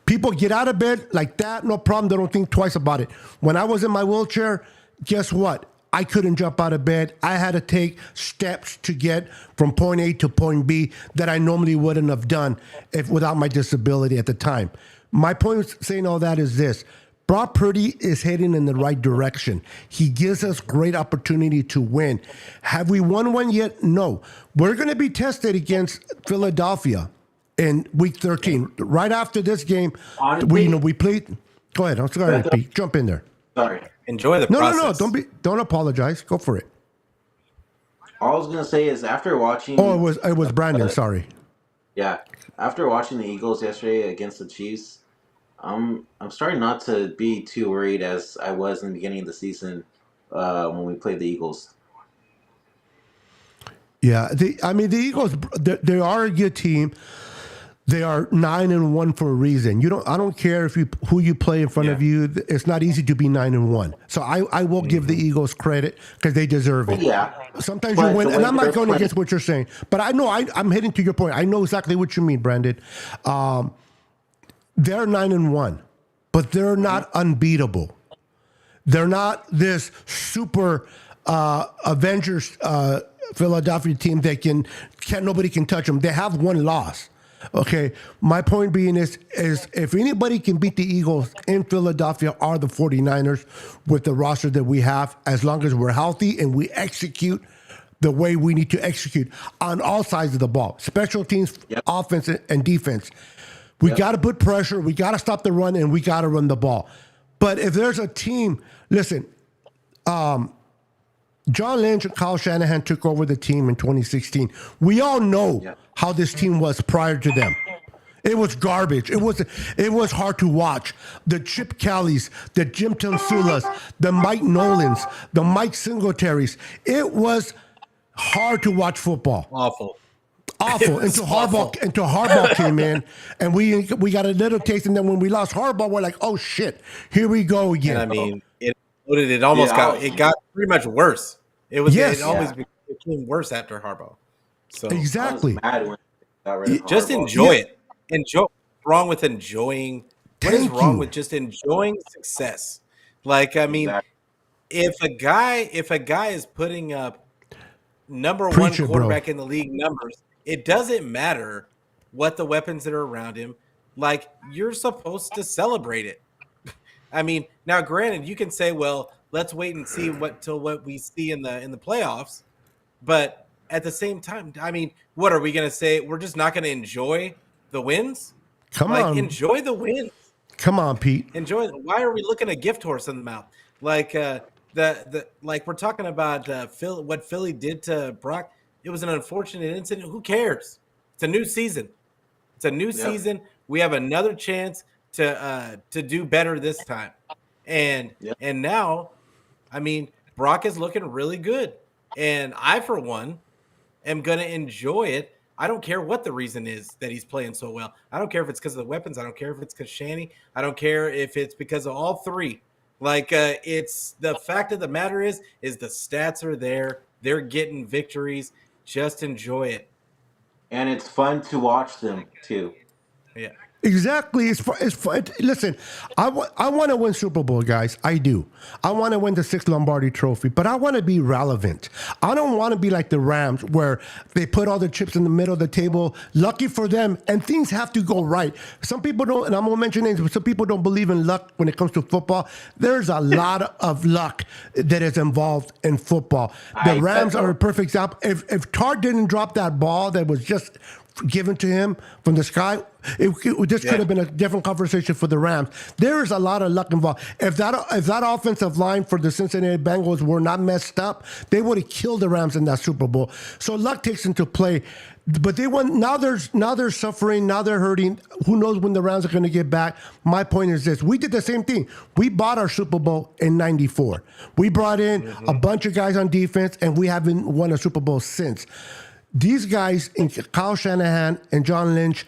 S2: People get out of bed like that, no problem. They don't think twice about it. When I was in my wheelchair, guess what? I couldn't jump out of bed. I had to take steps to get from point A to point B that I normally wouldn't have done without my disability at the time. My point of saying all that is this. Brock Purdy is heading in the right direction. He gives us great opportunity to win. Have we won one yet? No. We're going to be tested against Philadelphia in Week 13. Right after this game,
S4: Honestly,
S2: we played. Go ahead. I'm sorry, Pete. Jump in there.
S4: Sorry.
S3: Enjoy the process.
S2: No. Don't apologize. Go for it.
S4: All I was gonna say is after watching.
S2: Oh, it was Brandon. Sorry.
S4: Yeah, after watching the Eagles yesterday against the Chiefs, I'm starting not to be too worried as I was in the beginning of the season when we played the Eagles.
S2: Yeah, the Eagles. They are a good team. They are 9-1 for a reason. I don't care who you play in front of you. It's not easy to be 9-1. So I will give the Eagles credit because they deserve it.
S4: Yeah.
S2: Sometimes you win, and I'm not going against what you're saying, but I know I'm heading to your point. I know exactly what you mean, Brandon. They're 9-1, but they're not unbeatable. They're not this super Avengers Philadelphia team that nobody can touch them. They have one loss. Okay, my point being is if anybody can beat the Eagles in Philadelphia are the 49ers with the roster that we have, as long as we're healthy and we execute the way we need to execute on all sides of the ball, special teams, offense, and defense. We got to put pressure, we got to stop the run, and we got to run the ball. But if there's a team, listen, John Lynch and Kyle Shanahan took over the team in 2016. We all know how this team was prior to them. It was garbage. It was hard to watch. The Chip Kellys, the Jim Tomsulas, the Mike Nolans, the Mike Singletaries. It was hard to watch football.
S3: Awful.
S2: Until Harbaugh came in, and we got a little taste. And then when we lost Harbaugh, we're like, oh shit, here we go again.
S3: And I mean, it almost got pretty much worse. It always became worse after Harbaugh. So
S2: exactly.
S3: Just enjoy it. Enjoy. What's wrong with enjoying? What is wrong with just enjoying success? Like, I mean, if a guy is putting up number one quarterback in the league numbers, it doesn't matter what the weapons that are around him. Like, you're supposed to celebrate it. I mean, now granted, you can say, well, let's wait and see what we see in the playoffs. But at the same time, I mean, what are we going to say? We're just not going to enjoy the wins?
S2: Come
S3: Like,
S2: on.
S3: enjoy the wins.
S2: Come on, Pete.
S3: Enjoy. Why are we looking a gift horse in the mouth? Like like we're talking about what Philly did to Brock. It was an unfortunate incident. Who cares? It's a new season. It's a new season. We have another chance to do better this time. And now, I mean, Brock is looking really good. And I, for one, am going to enjoy it. I don't care what the reason is that he's playing so well. I don't care if it's because of the weapons. I don't care if it's because Shanny. I don't care if it's because of all three. Like, it's the fact of the matter is the stats are there. They're getting victories. Just enjoy it.
S4: And it's fun to watch them too.
S3: Yeah.
S2: Exactly. It's fun. Listen, I want to win Super Bowl, guys. I do. I want to win the 6th Lombardi Trophy, but I want to be relevant. I don't want to be like the Rams where they put all the chips in the middle of the table. Lucky for them, and things have to go right. Some people don't, and I'm going to mention names, but some people don't believe in luck when it comes to football. There's a lot of luck that is involved in football. The Rams are a perfect example. If Tart didn't drop that ball that was just given to him from the sky, this could have been a different conversation for the Rams. There is a lot of luck involved. If that offensive line for the Cincinnati Bengals were not messed up, they would have killed the Rams in that Super Bowl. So luck takes into play. But they won. Now they're suffering. Now they're hurting. Who knows when the Rams are going to get back? My point is this: we did the same thing. We bought our Super Bowl in '94. We brought in a bunch of guys on defense, and we haven't won a Super Bowl since. These guys, Kyle Shanahan and John Lynch,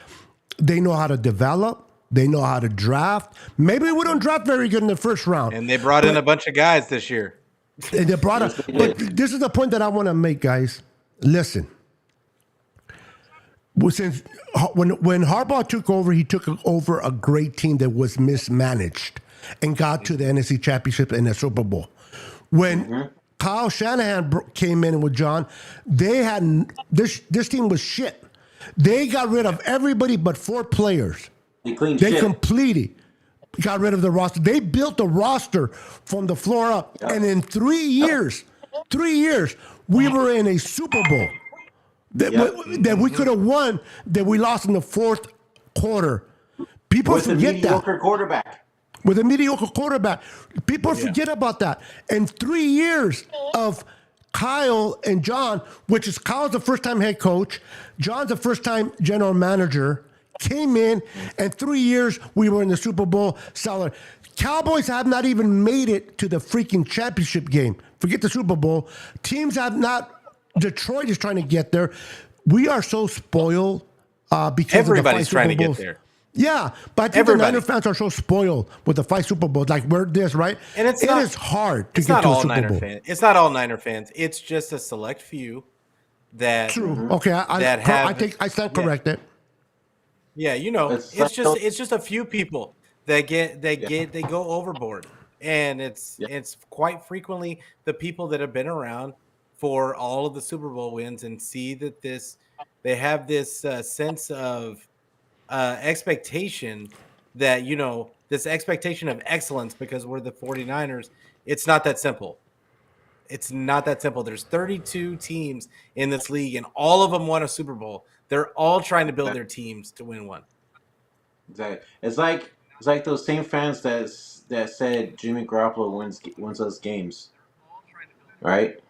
S2: they know how to develop. They know how to draft. Maybe we don't draft very good in the first round.
S3: And they brought in a bunch of guys this year.
S2: And they brought up. But this is the point that I want to make, guys. Listen. Since when Harbaugh took over, he took over a great team that was mismanaged and got to the NFC Championship and the Super Bowl. When Kyle Shanahan came in with John, they had this team was shit. They got rid of everybody but 4 players. They completely got rid of the roster. They built the roster from the floor up, and in 3 years, we were in a Super Bowl that we could have won, that we lost in the 4th quarter. People
S4: with
S2: forget
S4: a mediocre
S2: that.
S4: quarterback.
S2: With a mediocre quarterback. People forget about that. And 3 years of Kyle and John, which is Kyle's the first-time head coach, John's the first-time general manager, came in, and 3 years we were in the Super Bowl salary. Cowboys have not even made it to the freaking championship game. Forget the Super Bowl. Teams have not. Detroit is trying to get there. We are so spoiled because
S3: everybody's
S2: of the 5
S3: trying
S2: Super
S3: to
S2: Bowls.
S3: get there.
S2: Yeah, but I think the Niner fans are so spoiled with the 5 Super Bowls. Like we're this, right? And it is hard to get to a Super Bowl.
S3: It's not all Niner fans. It's just a select few that.
S2: True. Okay, I think I stand corrected.
S3: Yeah, you know, it's just a few people that they go overboard, and it's quite frequently the people that have been around for all of the Super Bowl wins and see that they have this sense of expectation that, you know, this expectation of excellence because we're the 49ers. It's not that simple. It's not that simple. There's 32 teams in this league, and all of them won a Super Bowl. They're all trying to build their teams to win one.
S4: Exactly. It's like those same fans that said Jimmy Garoppolo wins us games, right?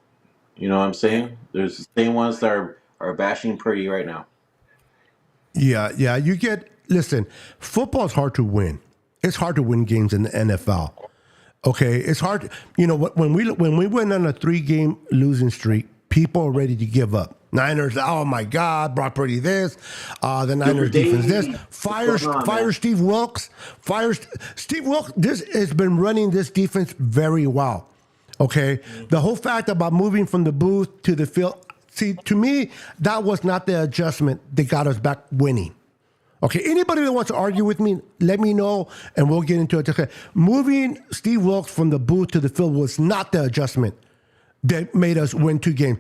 S4: You know what I'm saying? There's the same ones that are bashing Purdy right now.
S2: Yeah. Listen, football's hard to win. It's hard to win games in the NFL. Okay, it's hard. You know, when we went on a 3-game losing streak, people are ready to give up. Niners, oh my God, Brock Purdy this. The Niners defense this. Fire Steve Wilkes. Steve Wilkes. This has been running this defense very well. Okay, the whole fact about moving from the booth to the field. See, to me, that was not the adjustment that got us back winning. Okay, anybody that wants to argue with me, let me know, and we'll get into it. Okay. Moving Steve Wilkes from the booth to the field was not the adjustment that made us win 2 games.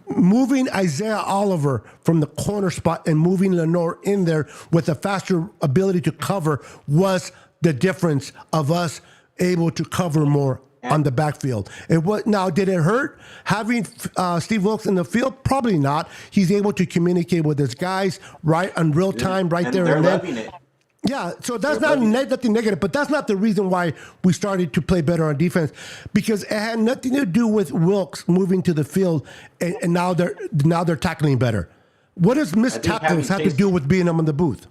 S2: Moving Isaiah Oliver from the corner spot and moving Lenore in there with a faster ability to cover was the difference of us able to cover more on the backfield. Now, did it hurt having Steve Wilkes in the field? Probably not. He's able to communicate with his guys right in real time, right there
S4: They're
S2: and then.
S4: loving it.
S2: Yeah, so that's not nothing negative, but that's not the reason why we started to play better on defense, because it had nothing to do with Wilkes moving to the field, and now they're tackling better. What does missed tackles have to do with being them in the booth?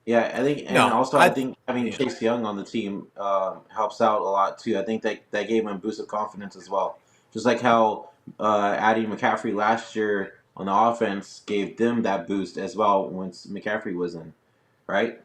S4: Yeah, I think, and also I think having Chase Young on the team helps out a lot too. I think that gave him a boost of confidence as well. Just like how adding McCaffrey last year on the offense gave them that boost as well once McCaffrey was in, right?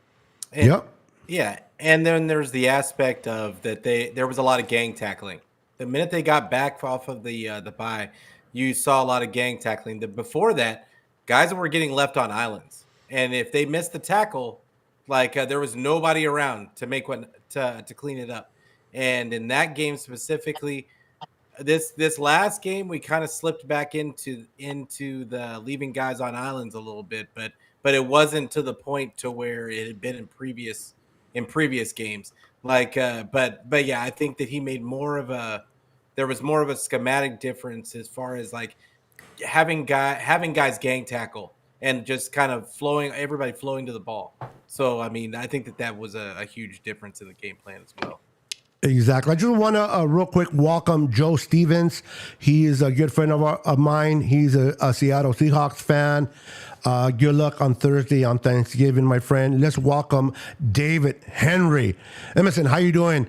S2: Yep.
S3: Yeah, and then there's the aspect of that there was a lot of gang tackling. The minute they got back off of the bye, you saw a lot of gang tackling. Before that, guys were getting left on islands, and if they missed the tackle, there was nobody around to make to clean it up. And in that game specifically, this last game we kind of slipped back into the leaving guys on islands a little bit, but it wasn't to the point to where it had been in previous games. But yeah, I think that he made there was more of a schematic difference as far as having guys gang tackle and just kind of everybody flowing to the ball. So I mean, I think that was a huge difference in the game plan as well.
S2: Exactly. I just want to real quick welcome Joe Stevens. He is a good friend of mine. He's a Seattle Seahawks fan. Good luck on Thursday on Thanksgiving, my friend. Let's welcome David Henry. Emerson, how you doing?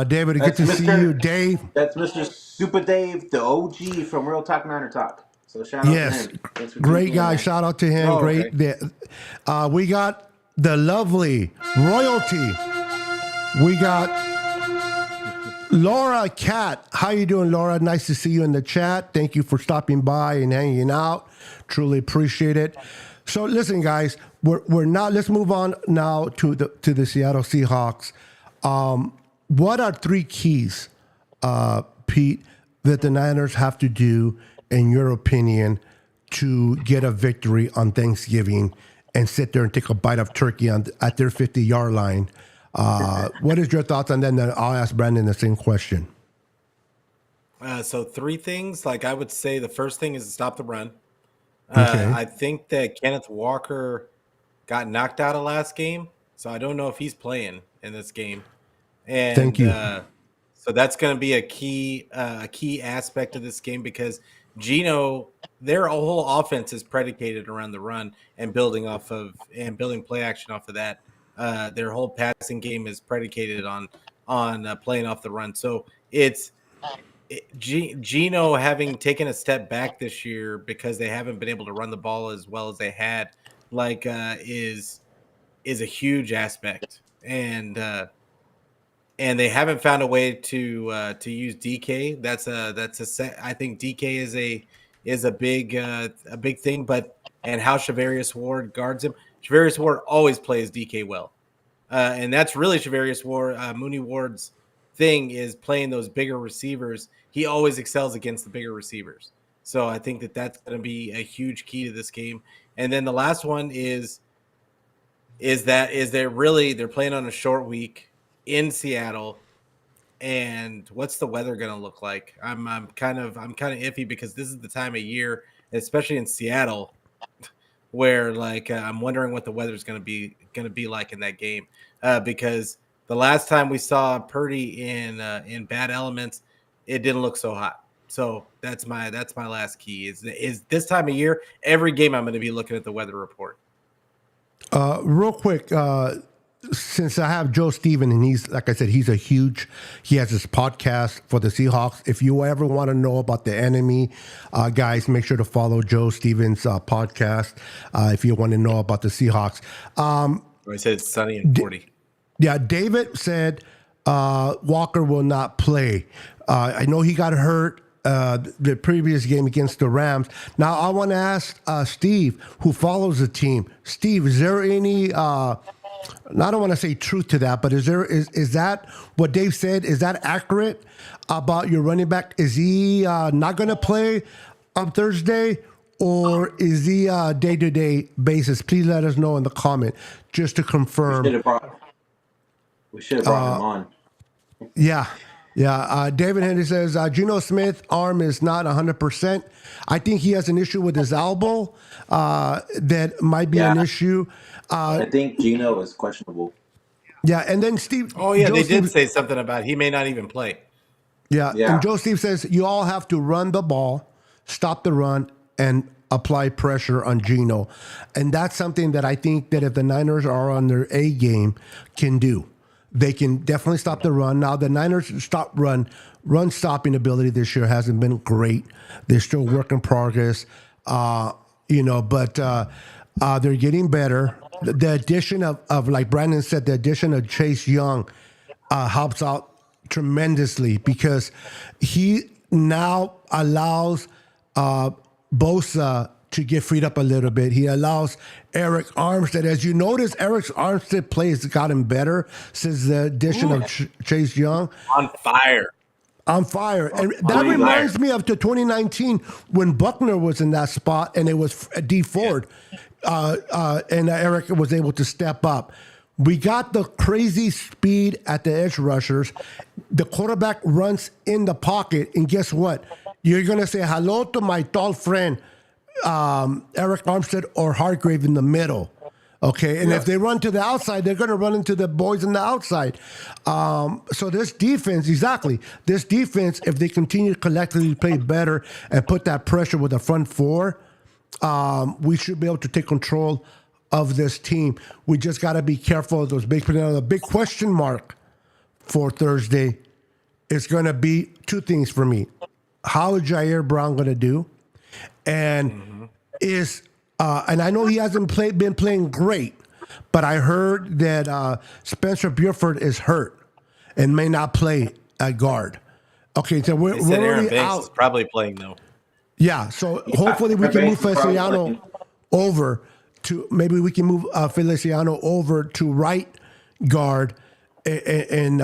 S2: David, good to see you. Dave.
S4: That's Mr. Super Dave, the OG from Real Talk Niner Talk. So shout out to him. Thanks for
S2: Great
S4: tuning in,
S2: guy.
S4: man.
S2: Shout out to him.
S3: Oh,
S2: Great.
S3: okay.
S2: We got the lovely royalty. We got Laura Cat. How you doing, Laura? Nice to see you in the chat. Thank you for stopping by and hanging out. Truly appreciate it. So listen, guys, we're not. Let's move on now to the Seattle Seahawks. What are 3 keys, Pete, that the Niners have to do, in your opinion, to get a victory on Thanksgiving and sit there and take a bite of turkey at their 50-yard line? What is your thoughts on that? And then I'll ask Brandon the same question.
S3: So 3 things. I would say the first thing is to stop the run.
S2: Okay.
S3: I think that Kenneth Walker got knocked out of last game, so I don't know if he's playing in this game. And
S2: Thank you.
S3: So that's going to be a key aspect of this game, because Geno, their whole offense is predicated around the run and building play action off of that. Their whole passing game is predicated on playing off the run. So Geno having taken a step back this year because they haven't been able to run the ball as well as they had, is a huge aspect, and they haven't found a way to use DK. I think DK is a big thing, and how Charvarius Ward guards him. Charvarius Ward always plays DK well, and that's really Charvarius Ward, Mooney Ward's thing, is playing those bigger receivers. He always excels against the bigger receivers. So I think that that's going to be a huge key to this game. And then the last one is they're playing on a short week in Seattle. And what's the weather going to look like? I'm kind of iffy, because this is the time of year, especially in Seattle, where I'm wondering what the weather's going to be like in that game, because the last time we saw Purdy in bad elements, it didn't look so hot. So that's my last key is this time of year. Every game I'm going to be looking at the weather report.
S2: Real quick, since I have Joe Steven, and he's, like I said, he has his podcast for the Seahawks. If you ever want to know about the enemy, guys, make sure to follow Joe Stevens' podcast if you want to know about the Seahawks.
S3: I said it's sunny and 40.
S2: Yeah, David said Walker will not play. I know he got hurt the previous game against the Rams. Now, I want to ask Steve, who follows the team. Steve, is there any, I don't want to say truth to that, but is that what Dave said? Is that accurate about your running back? Is he not going to play on Thursday, or is he day-to-day basis? Please let us know in the comment just to confirm.
S4: We should have brought him on.
S2: Yeah. Yeah, David Henry says Geno Smith arm is not 100%. I think he has an issue with his elbow. That might be an issue.
S5: I think Gino is questionable.
S2: Yeah, and then Steve.
S3: Oh yeah,
S2: Joe
S3: they did
S2: Steve,
S3: say something about he may not even play.
S2: Yeah,
S5: Yeah.
S2: and Joe Steve says you all have to run the ball, stop the run, and apply pressure on Geno, and that's something that I think that if the Niners are on their A game, can do. They can definitely stop the run. Now the Niners run stopping ability this year hasn't been great. They're still work in progress, but they're getting better. The addition of like Brandon said, the addition of Chase Young helps out tremendously because he now allows Bosa to get freed up a little bit. He allows Eric Armstead. As you notice, Eric Armstead play has gotten better since the addition of Chase Young.
S3: On fire.
S2: On fire. And that reminds me of the 2019 when Buckner was in that spot and it was D Ford. And Eric was able to step up. We got the crazy speed at the edge rushers. The quarterback runs in the pocket, and guess what? You're going to say hello to my tall friend, Eric Armstead or Hargrave in the middle. Okay, and if they run to the outside, they're going to run into the boys on the outside. So this defense, if they continue to collectively play better and put that pressure with the front four, we should be able to take control of this team. We just got to be careful of those big. The big question mark for Thursday is going to be two things for me. How is Jair Brown going to do? And and I know he hasn't been playing great, but I heard that Spencer Buford is hurt and may not play at guard. Okay, so we're
S3: Aaron
S2: already
S3: Banks
S2: out.
S3: is probably playing though.
S2: Yeah, so hopefully we can move
S5: Banks is probably
S2: Feliciano
S5: playing.
S2: over to maybe we can move Feliciano over to right guard and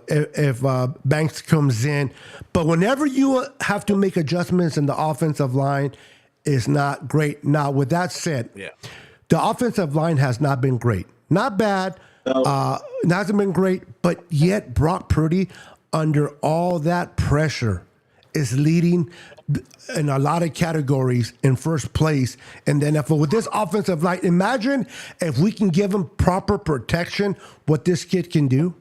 S2: if Banks comes in. But whenever you have to make adjustments in the offensive line, is not great. Now, with that said, the offensive line has not been great. Not bad. It hasn't been great, but yet Brock Purdy, under all that pressure, is leading in a lot of categories in first place in the NFL. With this offensive line, imagine if we can give him proper protection, what this kid can do.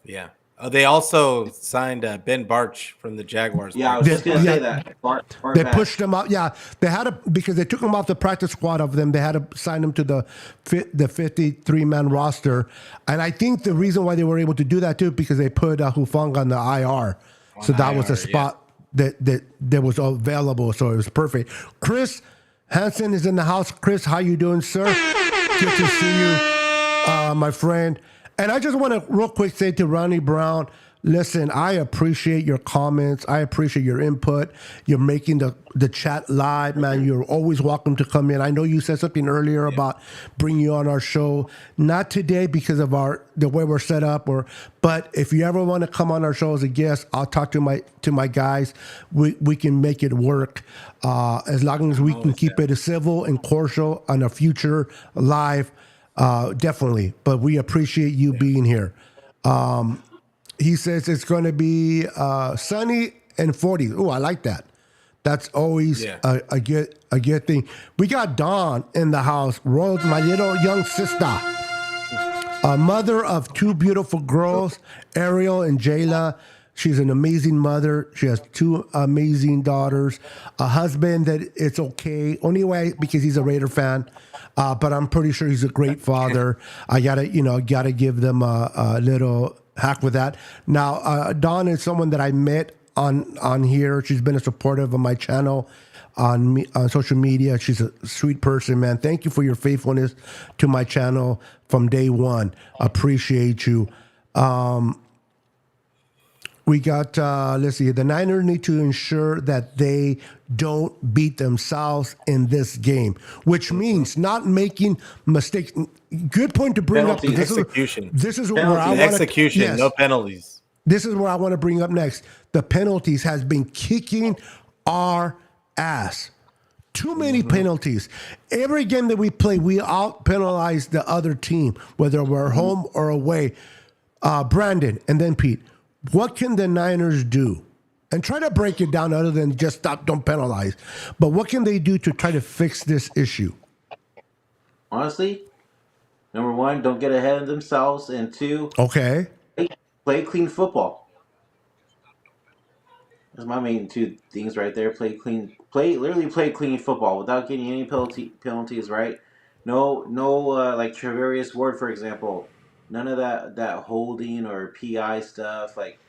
S3: Yeah. They also signed Ben Barch from the Jaguars.
S5: Yeah, I was just going to say that. Bart
S2: They
S5: back.
S2: pushed him out. Yeah, they had to, because they took him off the practice squad of them. They had to sign him to the 53-man roster. And I think the reason why they were able to do that too, because they put Hufanga on the IR. So that was a spot that was available. So it was perfect. Chris Hansen is in the house. Chris, how you doing, sir? Good to see you, my friend. And I just want to real quick say to Ronnie Brown, listen, I appreciate your comments. I appreciate your input. You're making the chat live, man. You're always welcome to come in. I know you said something earlier about bringing you on our show. Not today because of the way we're set up, but if you ever want to come on our show as a guest, I'll talk to my guys. We can make it work as long as we can keep it civil and cordial on a future live. Definitely, but we appreciate you being here. He says it's going to be sunny and 40. Oh, I like that. That's always a good thing. We got Dawn in the house. Rose, my little young sister, a mother of two beautiful girls, Ariel and Jayla. She's an amazing mother. She has two amazing daughters. A husband that it's okay, only way because he's a Raider fan. But I'm pretty sure he's a great father. I gotta give them a little hack with that. Now, Dawn is someone that I met on here. She's been a supportive of my channel on social media. She's a sweet person, man. Thank you for your faithfulness to my channel from day one. Appreciate you. We got, let's see, the Niners need to ensure that they don't beat themselves in this game, which means not making mistakes. Good point to bring up.
S3: Execution.
S2: This is where I want to.
S3: Execution, no penalties.
S2: This is where I want to bring up next. The penalties has been kicking our ass. Too many penalties. Every game that we play, we out-penalize the other team, whether we're home or away. Brandon, and then Pete. what can the Niners do? And try to break it down other than just stop, don't penalize. But what can they do to try to fix this issue?
S5: Honestly, number one, don't get ahead of themselves, and two,
S2: Okay.
S5: play clean football. That's my main two things right there. Play clean football without getting any penalties. Right? No, like Travarius Ward, for example. None of that holding or PI stuff. Like,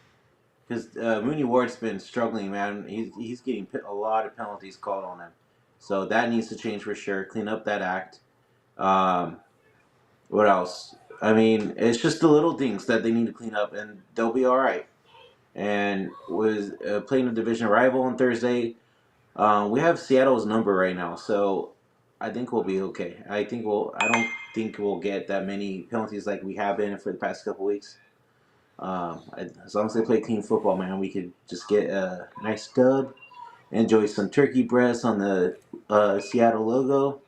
S5: because Mooney Ward's been struggling, man. He's getting a lot of penalties called on him, so that needs to change for sure. Clean up that act. Um, what else? I mean, it's just the little things that they need to clean up, and they'll be all right. And with playing a division rival on Thursday, we have Seattle's number right now, so I think we'll be okay. I don't think we'll get that many penalties like we have been for the past couple weeks. As long as they play clean football, man, we could just get a nice dub, enjoy some turkey breasts on the Seattle logo,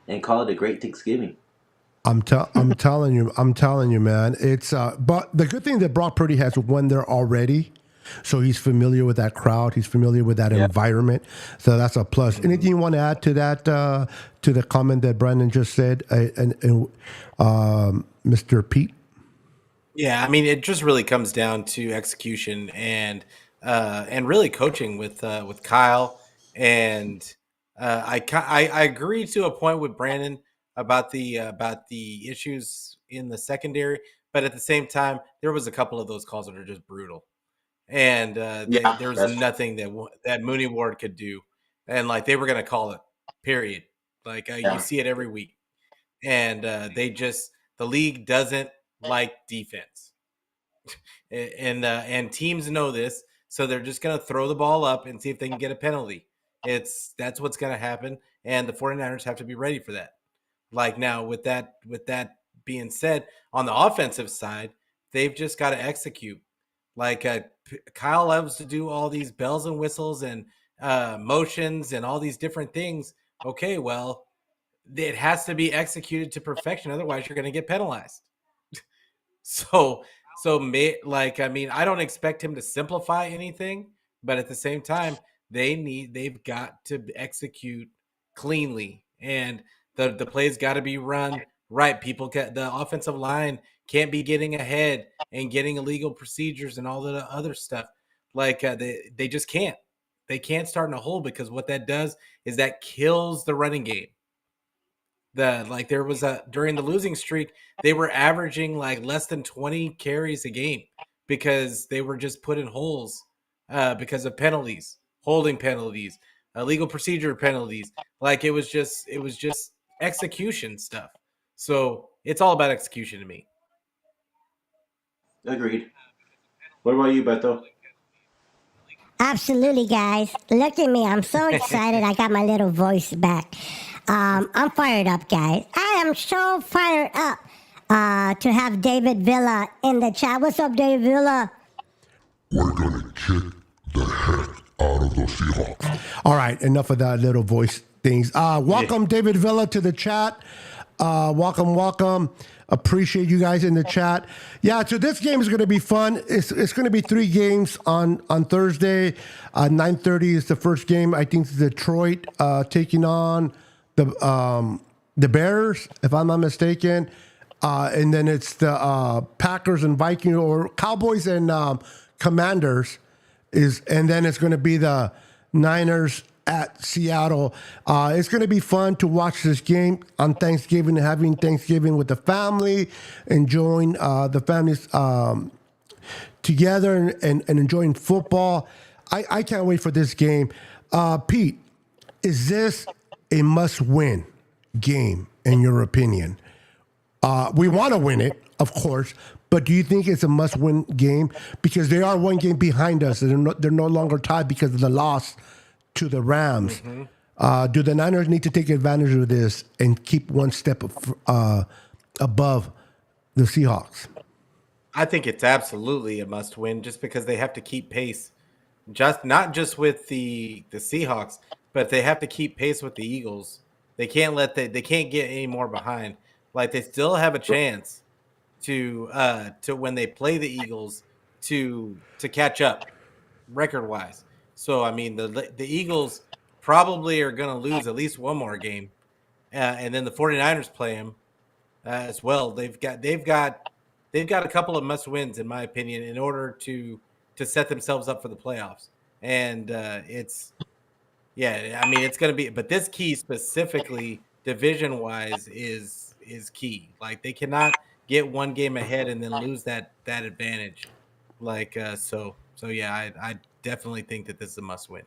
S5: and call it a great Thanksgiving.
S2: I'm telling you, man. It's but the good thing that Brock Purdy has won there already, so he's familiar with that crowd. He's familiar with that environment, so that's a plus.
S5: Mm-hmm.
S2: Anything you want to add to that? To the comment that Brandon just said, Mr. Pete.
S3: Yeah, I mean, it just really comes down to execution and really coaching with Kyle. And I agree to a point with Brandon about the issues in the secondary, but at the same time, there was a couple of those calls that are just brutal, and there was nothing that Mooney Ward could do, and like they were going to call it, period. Like you see it every week, and the league doesn't like defense. And teams know this, so they're just going to throw the ball up and see if they can get a penalty. That's what's going to happen, and the 49ers have to be ready for that. Like now, with that being said, on the offensive side, they've just got to execute. Like Kyle loves to do all these bells and whistles and motions and all these different things. Okay, well, it has to be executed to perfection, otherwise you're going to get penalized. So I mean, I don't expect him to simplify anything, but at the same time, they've got to execute cleanly, and the plays got to be run right. The offensive line can't be getting ahead and getting illegal procedures and all the other stuff. Like they just can't. They can't start in a hole, because what that does is that kills the running game. There was during the losing streak, they were averaging like less than 20 carries a game because they were just put in holes because of penalties, holding penalties, illegal procedure penalties. Like it was just execution stuff. So it's all about execution to me.
S5: Agreed. What about you, Beto?
S6: Absolutely, guys. Look at me. I'm so excited. I got my little voice back. I'm fired up, guys. I am so fired up to have David Villa in the chat. What's up, David Villa?
S7: We're going to kick the heck out of those Seahawks.
S2: All right, enough of that little voice things. Welcome, David Villa, to the chat. Welcome. Appreciate you guys in the chat. Yeah, so this game is going to be fun. It's going to be 3 games on Thursday. 9:30 is the first game. I think it's Detroit taking on the Bears, if I'm not mistaken. And then it's the Packers and Vikings, or Cowboys and Commanders. And then it's going to be the Niners at Seattle. It's going to be fun to watch this game on Thanksgiving, having Thanksgiving with the family, enjoying the families together and enjoying football. I can't wait for this game. Pete, is this a must-win game, in your opinion? We want to win it, of course, but do you think it's a must-win game? Because they are one game behind us, and they're no longer tied because of the loss to the Rams. Mm-hmm. Do the Niners need to take advantage of this and keep one step above the Seahawks?
S3: I think it's absolutely a must-win, just because they have to keep pace, not just with the Seahawks, but they have to keep pace with the Eagles. They can't they can't get any more behind. Like, they still have a chance to when they play the Eagles to catch up record wise. So I mean, the Eagles probably are going to lose at least one more game, and then the 49ers play them as well. They've got a couple of must wins in my opinion in order to set themselves up for the playoffs. And it's going to be, but this key specifically division wise is key. Like they cannot get one game ahead and then lose that advantage. Like so yeah, I definitely think that this is a must win.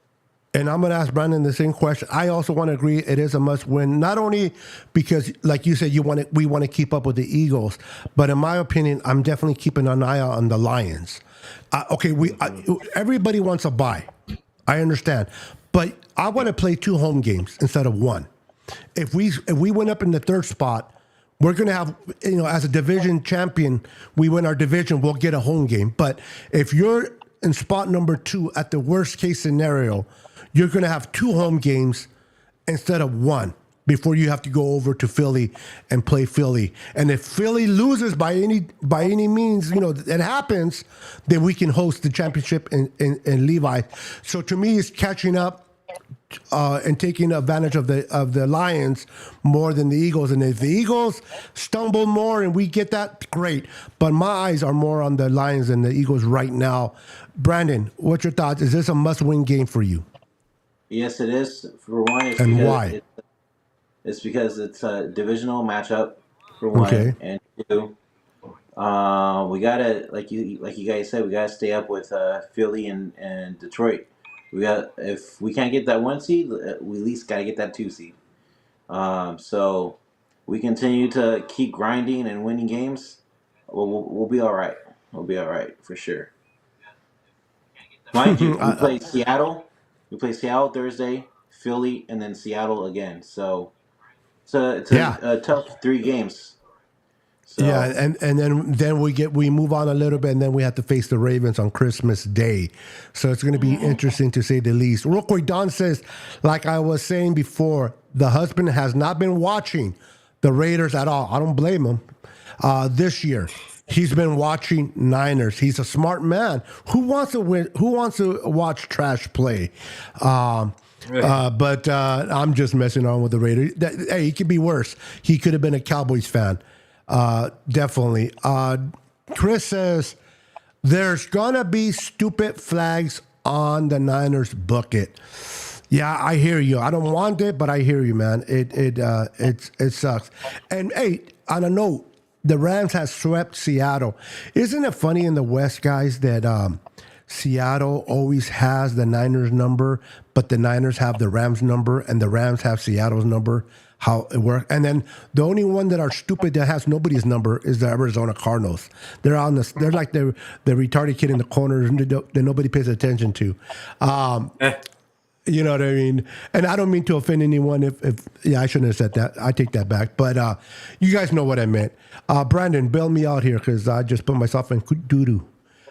S2: And I'm going to ask Brandon the same question. I also want to agree it is a must win, not only because, like you said, we want to keep up with the Eagles, but in my opinion, I'm definitely keeping an eye out on the Lions. Everybody wants a bye. I understand, but I want to play 2 home games instead of 1. If we went up in the 3rd spot, we're going to have, as a division champion, we win our division, we'll get a home game. But if you're in spot number 2 at the worst case scenario, you're going to have 2 home games instead of 1 before you have to go over to Philly and play Philly. And if Philly loses by any means, it happens, then we can host the championship in Levi. So to me, it's catching up and taking advantage of the Lions more than the Eagles. And if the Eagles stumble more and we get that, great. But my eyes are more on the Lions than the Eagles right now. Brandon, what's your thoughts? Is this a must-win game for you?
S5: Yes, it is. For one,
S2: and why?
S5: It's because it's a divisional matchup. For one, okay. And 2, we gotta like you guys said, we gotta stay up with Philly and Detroit. If we can't get that 1 seed, we at least gotta get that 2 seed. So we continue to keep grinding and winning games. We'll be all right. We'll be all right for sure. Mind you, we play Seattle. We play Seattle Thursday, Philly, and then Seattle again. So it's a tough 3 games. So.
S2: Yeah, and then we move on a little bit, and then we have to face the Ravens on Christmas Day. So it's going to be interesting to say the least. Real quick, Don says, like I was saying before, the husband has not been watching the Raiders at all. I don't blame him. This year, he's been watching Niners. He's a smart man. Who wants to win? Who wants to watch trash play? But I'm just messing on with the Raiders. Hey, he could be worse. He could have been a Cowboys fan. Definitely. Chris says there's gonna be stupid flags on the Niners bucket. Yeah, I hear you. I don't want it, but I hear you, man. It sucks. And hey, on a note, the Rams have swept Seattle. Isn't it funny in the West, guys, that Seattle always has the Niners number, but the Niners have the Rams number, and the Rams have Seattle's number? How it works. And then the only one that are stupid that has nobody's number is the Arizona Cardinals. They're like the retarded kid in the corner that nobody pays attention to. You know what I mean? And I don't mean to offend anyone. If I shouldn't have said that. I take that back. But you guys know what I meant. Brandon, bail me out here because I just put myself in doo-doo.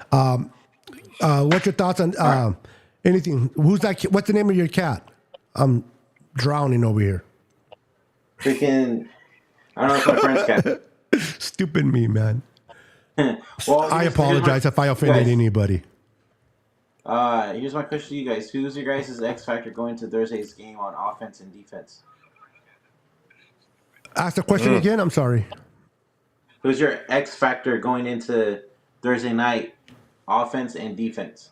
S2: What's your thoughts on anything? Who's that? What's the name of your cat? I'm drowning over here.
S5: Freaking, I don't know if my friend's cat.
S2: Stupid me, man.
S5: Well,
S2: I apologize if I offended anybody.
S5: Here's my question to you guys. Who's your guys' X factor going to Thursday's game on offense and defense?
S2: Ask the question again. I'm sorry.
S5: Who's your X factor going into Thursday night, offense and defense?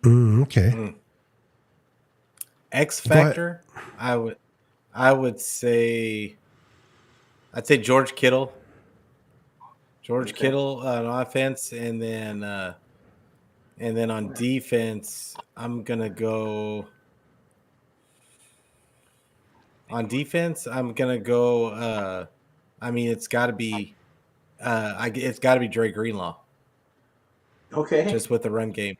S2: Okay.
S3: X factor, I'd say George Kittle. Kittle on offense, and then on defense, I'm gonna go. On defense, I'm gonna go. It's got to be. It's got to be Dre Greenlaw.
S5: Okay.
S3: Just with the run game.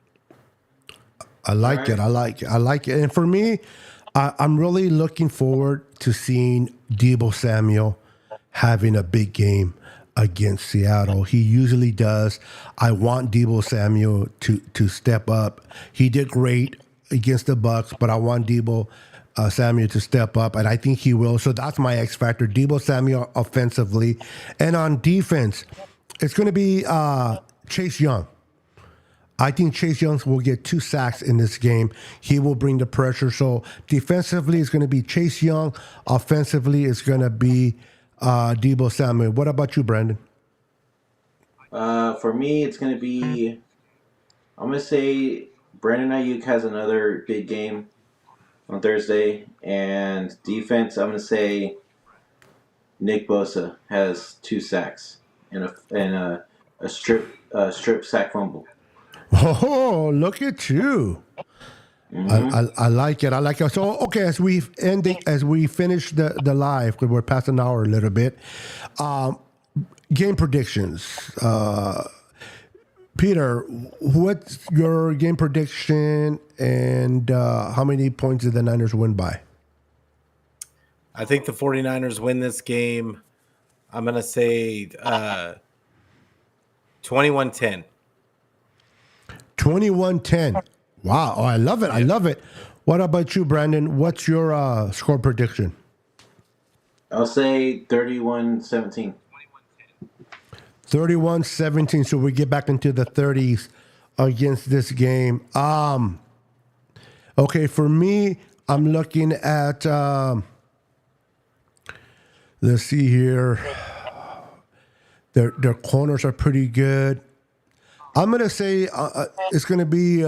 S2: I like it. I like it. And for me, I'm really looking forward to seeing Deebo Samuel having a big game against Seattle. He usually does. I want Deebo Samuel to step up. He did great against the Bucs, but I want Deebo Samuel to step up, and I think he will. So that's my X factor. Deebo Samuel offensively. And on defense, it's going to be Chase Young. I think Chase Young will get 2 sacks in this game. He will bring the pressure. So defensively, it's going to be Chase Young. Offensively, it's going to be Deebo Samuel. What about you, Brandon?
S5: For me, it's going to be. I'm going to say Brandon Ayuk has another big game on Thursday, and defense. I'm going to say Nick Bosa has 2 sacks and a strip sack fumble.
S2: Oh, look at you. I like it. I like it. So, okay, as we finish the live, because we're past an hour a little bit, game predictions. Peter, what's your game prediction, and how many points did the Niners win by?
S3: I think the 49ers win this game. I'm going to say 21-10.
S2: 21-10. Wow. Oh, I love it. I love it. What about you, Brandon? What's your score prediction?
S5: I'll say 31-17.
S2: 31-17. So we get back into the 30s against this game. Okay, for me, I'm looking at let's see here. Their corners are pretty good. I'm going to say it's going to be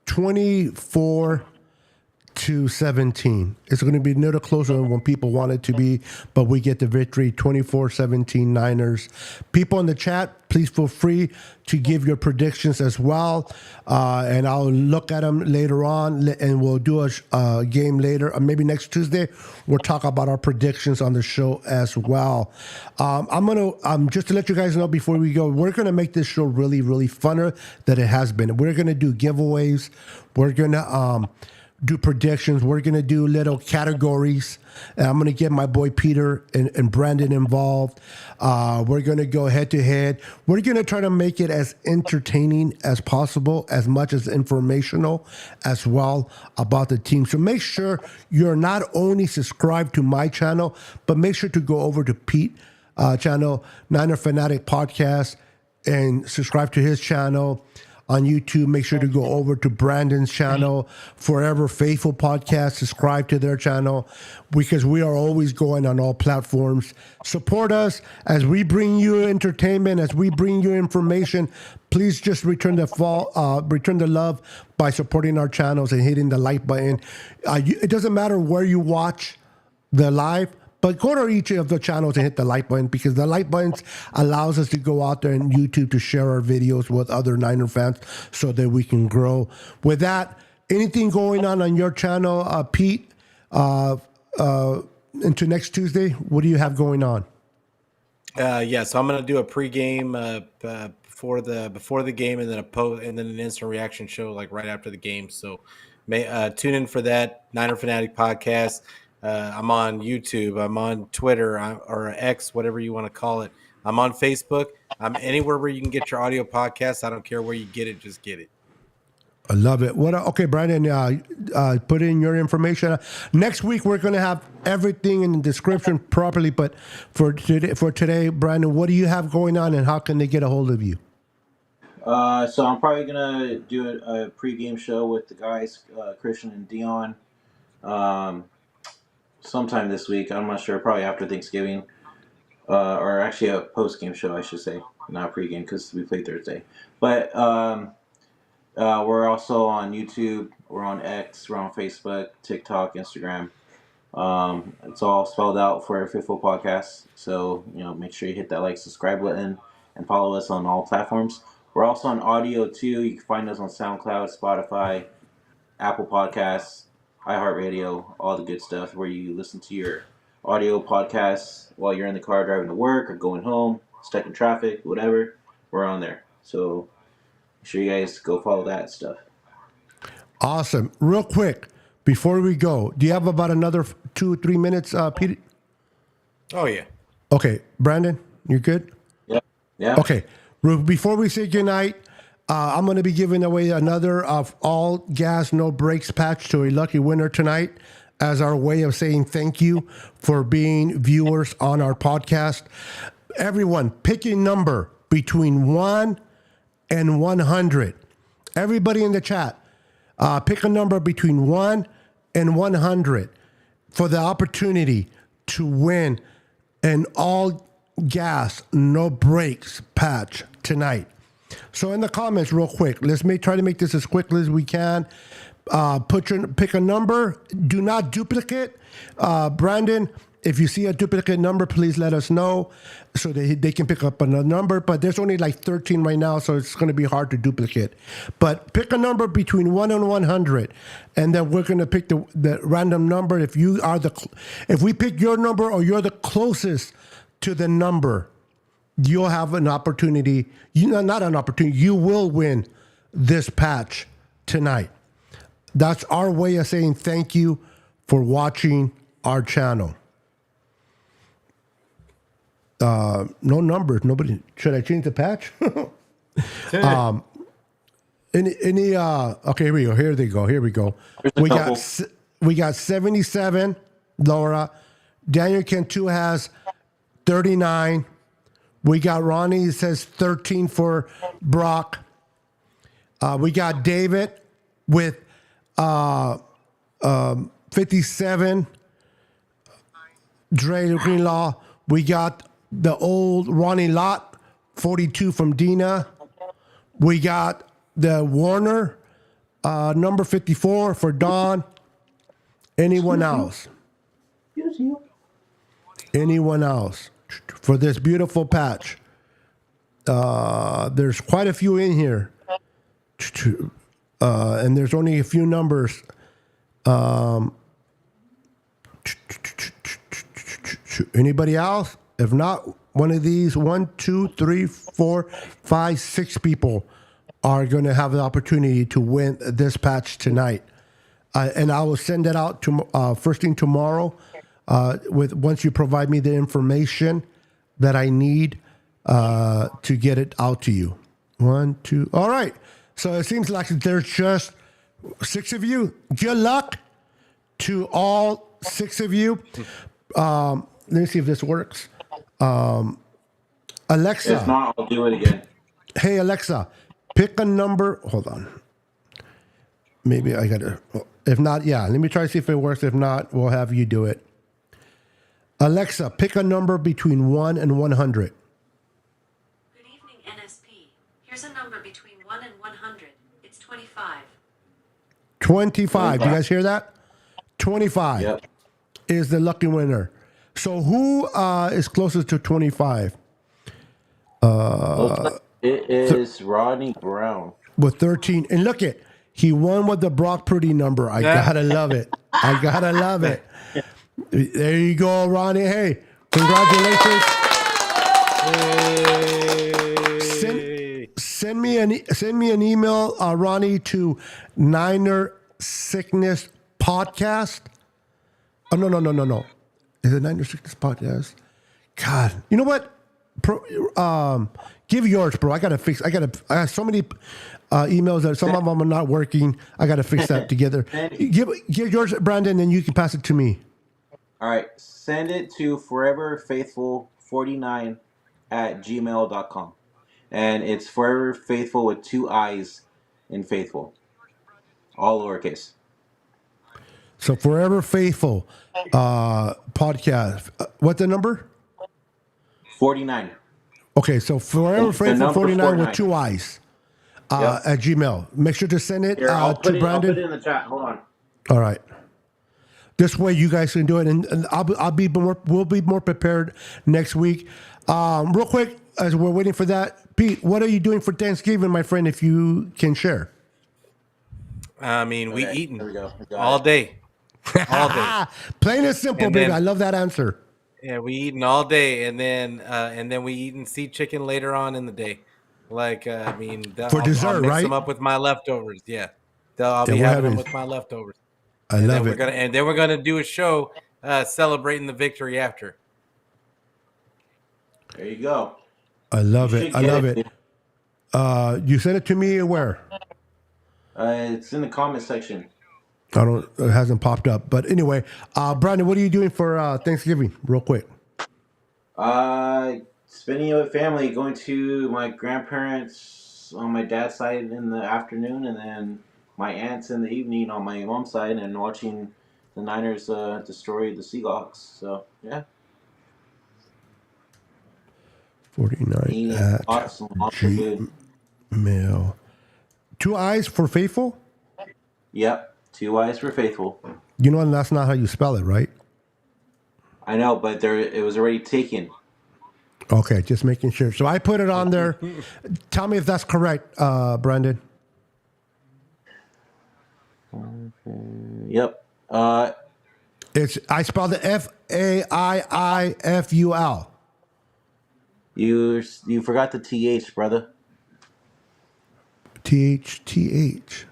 S2: 24-17. It's going to be a little closer than when people want it to be, but we get the victory, 24-17 Niners. People in the chat, please feel free to give your predictions as well, and I'll look at them later on, and we'll do a game later. Maybe next Tuesday, we'll talk about our predictions on the show as well. I'm gonna just to let you guys know before we go, we're gonna make this show really, really funner than it has been. We're gonna do giveaways. We're gonna do predictions. We're going to do little categories. And I'm going to get my boy Peter and Brandon involved. We're going to go head to head. We're going to try to make it as entertaining as possible, as much as informational as well about the team. So make sure you're not only subscribed to my channel, but make sure to go over to Pete channel, Niner Fanatic Podcast, and subscribe to his channel. On YouTube, make sure to go over to Brandon's channel, Forever Faithful Podcast, subscribe to their channel, because we are always going on all platforms. Support us as we bring you entertainment, as we bring you information. Please just return the love by supporting our channels and hitting the like button. It doesn't matter where you watch the live, but go to each of the channels and hit the like button, because the like buttons allows us to go out there on YouTube to share our videos with other Niner fans so that we can grow. With that, anything going on your channel, Pete, into next Tuesday? What do you have going on?
S3: So I'm going to do a pregame before the game, and then and then an instant reaction show like right after the game. So tune in for that. Niner Fanatic Podcast. I'm on YouTube. I'm on Twitter or X, whatever you want to call it. I'm on Facebook. I'm anywhere where you can get your audio podcast. I don't care where you get it. Just get it.
S2: I love it. Okay, Brandon, put in your information. Next week, we're going to have everything in the description properly. But for today, Brandon, what do you have going on, and how can they get a hold of you?
S5: So I'm probably going to do a pregame show with the guys, Christian and Dion. Sometime this week. I'm not sure. Probably after Thanksgiving, or actually a post-game show, I should say, not pre-game, because we play Thursday. But we're also on YouTube. We're on X. We're on Facebook, TikTok, Instagram. It's all spelled out for Faithful Podcast. So make sure you hit that like, subscribe button, and follow us on all platforms. We're also on audio too. You can find us on SoundCloud, Spotify, Apple Podcasts, iHeartRadio, all the good stuff where you listen to your audio podcasts while you're in the car driving to work or going home, stuck in traffic, whatever. We're on there. So make sure you guys go follow that stuff.
S2: Awesome. Real quick, before we go, do you have about another 2 or 3 minutes, Peter?
S3: Oh, yeah.
S2: Okay. Brandon, you good?
S5: Yeah.
S2: Okay. Before we say goodnight, I'm going to be giving away another of all gas, no brakes patch to a lucky winner tonight as our way of saying thank you for being viewers on our podcast. Everyone, pick a number between 1 and 100. Everybody in the chat, pick a number between 1 and 100 for the opportunity to win an all gas, no brakes patch tonight. So in the comments, real quick, try to make this as quickly as we can. Pick a number. Do not duplicate. Brandon, if you see a duplicate number, please let us know so that they can pick up another number. But there's only like 13 right now, so it's going to be hard to duplicate. But pick a number between 1 and 100, and then we're going to pick the random number. If we pick your number or you're the closest to the number, you'll have an opportunity. Not an opportunity. You will win this patch tonight. That's our way of saying thank you for watching our channel. No numbers. Nobody. Should I change the patch? Okay, here we go. Here they go. Here we go. We got 77. Laura. Daniel Cantu has 39. We got Ronnie says 13 for Brock. We got David with 57. Dre Greenlaw. We got the old Ronnie Lott, 42 from Dina. We got the Warner, number 54 for Don. Anyone else? Anyone else for this beautiful patch? There's quite a few in here. And there's only a few numbers. Anybody else? If not, one of these 1, 2, 3, 4, 5, 6 people are going to have the opportunity to win this patch tonight. And I will send that out to first thing tomorrow. Once you provide me the information that I need to get it out to you. 1, 2. All right. So it seems like there's just 6 of you. Good luck to all 6 of you. Let me see if this works. Alexa.
S5: If not, I'll do it again.
S2: Hey, Alexa, pick a number. Hold on. Maybe I got to. If not, yeah. Let me try to see if it works. If not, we'll have you do it. Alexa, pick a number between 1 and 100.
S8: Good evening, NSP. Here's a number between 1 and 100. It's 25.
S2: 25. You guys hear that? 25
S5: Yep.
S2: is the lucky winner. So who is closest to 25?
S5: It is Rodney Brown.
S2: With 13. And look it. He won with the Brock Purdy number. I gotta love it. I gotta love it. There you go, Ronnie. Hey, congratulations. Send me an email, Ronnie, to Niner Sickness Podcast. Oh no. Is it Niner Sickness Podcast? God, you know what? Give yours, bro. I have so many emails that some of them are not working. I gotta fix that together. Give yours, Brandon, and you can pass it to me.
S5: All right. Send it to foreverfaithful49@gmail.com. And it's Forever Faithful with 2 I's in faithful. All lowercase.
S2: So Forever Faithful podcast. What's the number?
S5: 49.
S2: Okay, so Forever
S5: The
S2: Faithful
S5: number
S2: 49 with
S5: 49.
S2: 2 I's
S5: Yep.
S2: at Gmail. Make sure to send it
S5: Here, I'll
S2: to
S5: put it
S2: Brandon.
S5: in the chat. Hold on.
S2: All right. This way you guys can do it, and we'll be more prepared next week. Real quick, as we're waiting for that, Pete, what are you doing for Thanksgiving, my friend? If you can share.
S3: I mean, we
S5: Okay,
S3: eating
S5: there we go. We got
S3: all
S5: it.
S3: day. All day.
S2: Plain and simple,
S3: And
S2: baby.
S3: then-
S2: I love that answer.
S3: Yeah, we eating all day, and then we eating sea chicken later on in the day. Like I mean,
S2: For
S3: I'll
S2: dessert,
S3: mix
S2: right?
S3: them up with my leftovers. Yeah, I'll
S2: Yeah,
S3: be
S2: we're
S3: having them
S2: having-
S3: with my leftovers.
S2: I
S3: And
S2: love
S3: then
S2: it.
S3: we're gonna do a show celebrating the victory after.
S5: There you go.
S2: I love
S5: You
S2: it.
S5: should
S2: I
S5: get
S2: love it. You sent it to me where?
S5: It's in the comment section.
S2: It hasn't popped up. But anyway, Brandon, what are you doing for Thanksgiving? Real quick.
S5: Spending it with family, going to my grandparents' on my dad's side in the afternoon, and then my aunts in the evening on my mom's side, and watching the Niners destroy the Seahawks. So yeah,
S2: 49
S5: eating
S2: at
S5: awesome, awesome food.
S2: Gmail. 2 eyes for faithful?
S5: Yep, 2 eyes for faithful.
S2: You know, that's not how you spell it, right?
S5: I know, but it was already taken.
S2: Okay, just making sure. So I put it on there. Tell me if that's correct, Brandon.
S5: Yep.
S2: I spelled it Faiful.
S5: You forgot the TH, brother.
S2: TH.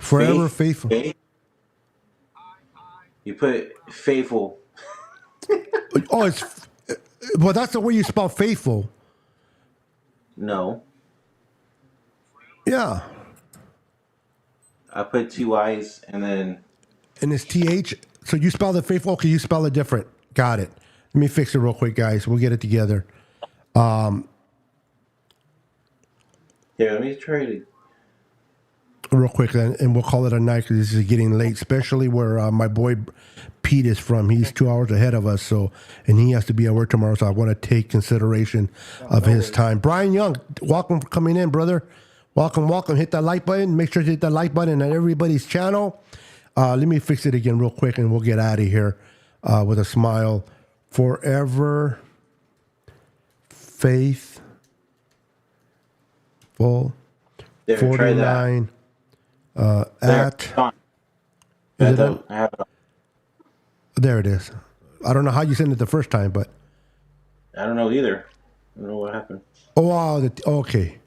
S2: Forever faithful.
S5: Faith. You put faithful.
S2: Oh, well, that's the way you spell faithful.
S5: No.
S2: Yeah.
S5: I put 2 eyes and then
S2: And it's TH. So you spell it faithful. Okay, you spell it different. Got it. Let me fix it real quick, guys. We'll get it together.
S5: here, let me try to.
S2: Real quick, and we'll call it a night because this is getting late, especially where my boy Pete is from. He's 2 hours ahead of us, and he has to be at work tomorrow, so I want to take consideration of his time. Brian Young, welcome for coming in, brother. Welcome. Hit that like button. Make sure to hit that like button on everybody's channel. Let me fix it again real quick, and we'll get out of here with a smile. Forever faithful.
S5: There, try that.
S2: 49
S5: There,
S2: at.
S5: I
S2: Is it
S5: have it.
S2: There it is. I don't know how you sent it the first time, but.
S5: I don't know either. I don't know what happened.
S2: Oh, wow. Okay.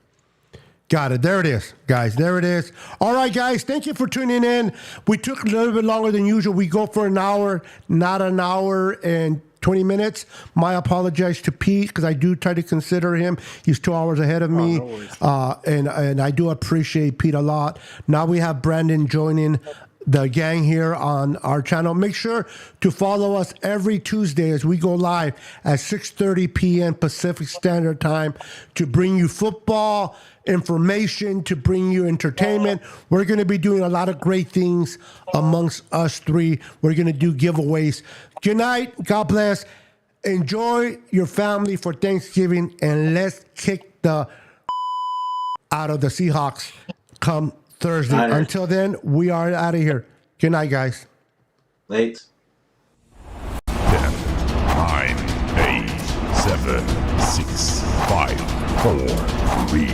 S2: Got it. There it is, guys. There it is. All right, guys. Thank you for tuning in. We took a little bit longer than usual. We go for an hour, not an hour and 20 minutes. My apologies to Pete because I do try to consider him. He's 2 hours ahead of me. And I do appreciate Pete a lot. Now we have Brandon joining the gang here on our channel. Make sure to follow us every Tuesday as we go live at 6:30 p.m. Pacific Standard Time to bring you football information, to bring you entertainment. We're going to be doing a lot of great things amongst us three. We're going to do giveaways. Good night. God bless. Enjoy your family for Thanksgiving, and let's kick the out of the Seahawks come Thursday. Until then, we are out of here. Good night, guys.
S5: Late.
S7: 10, 9, 8, 7, 6, 5, 4, 3, 2,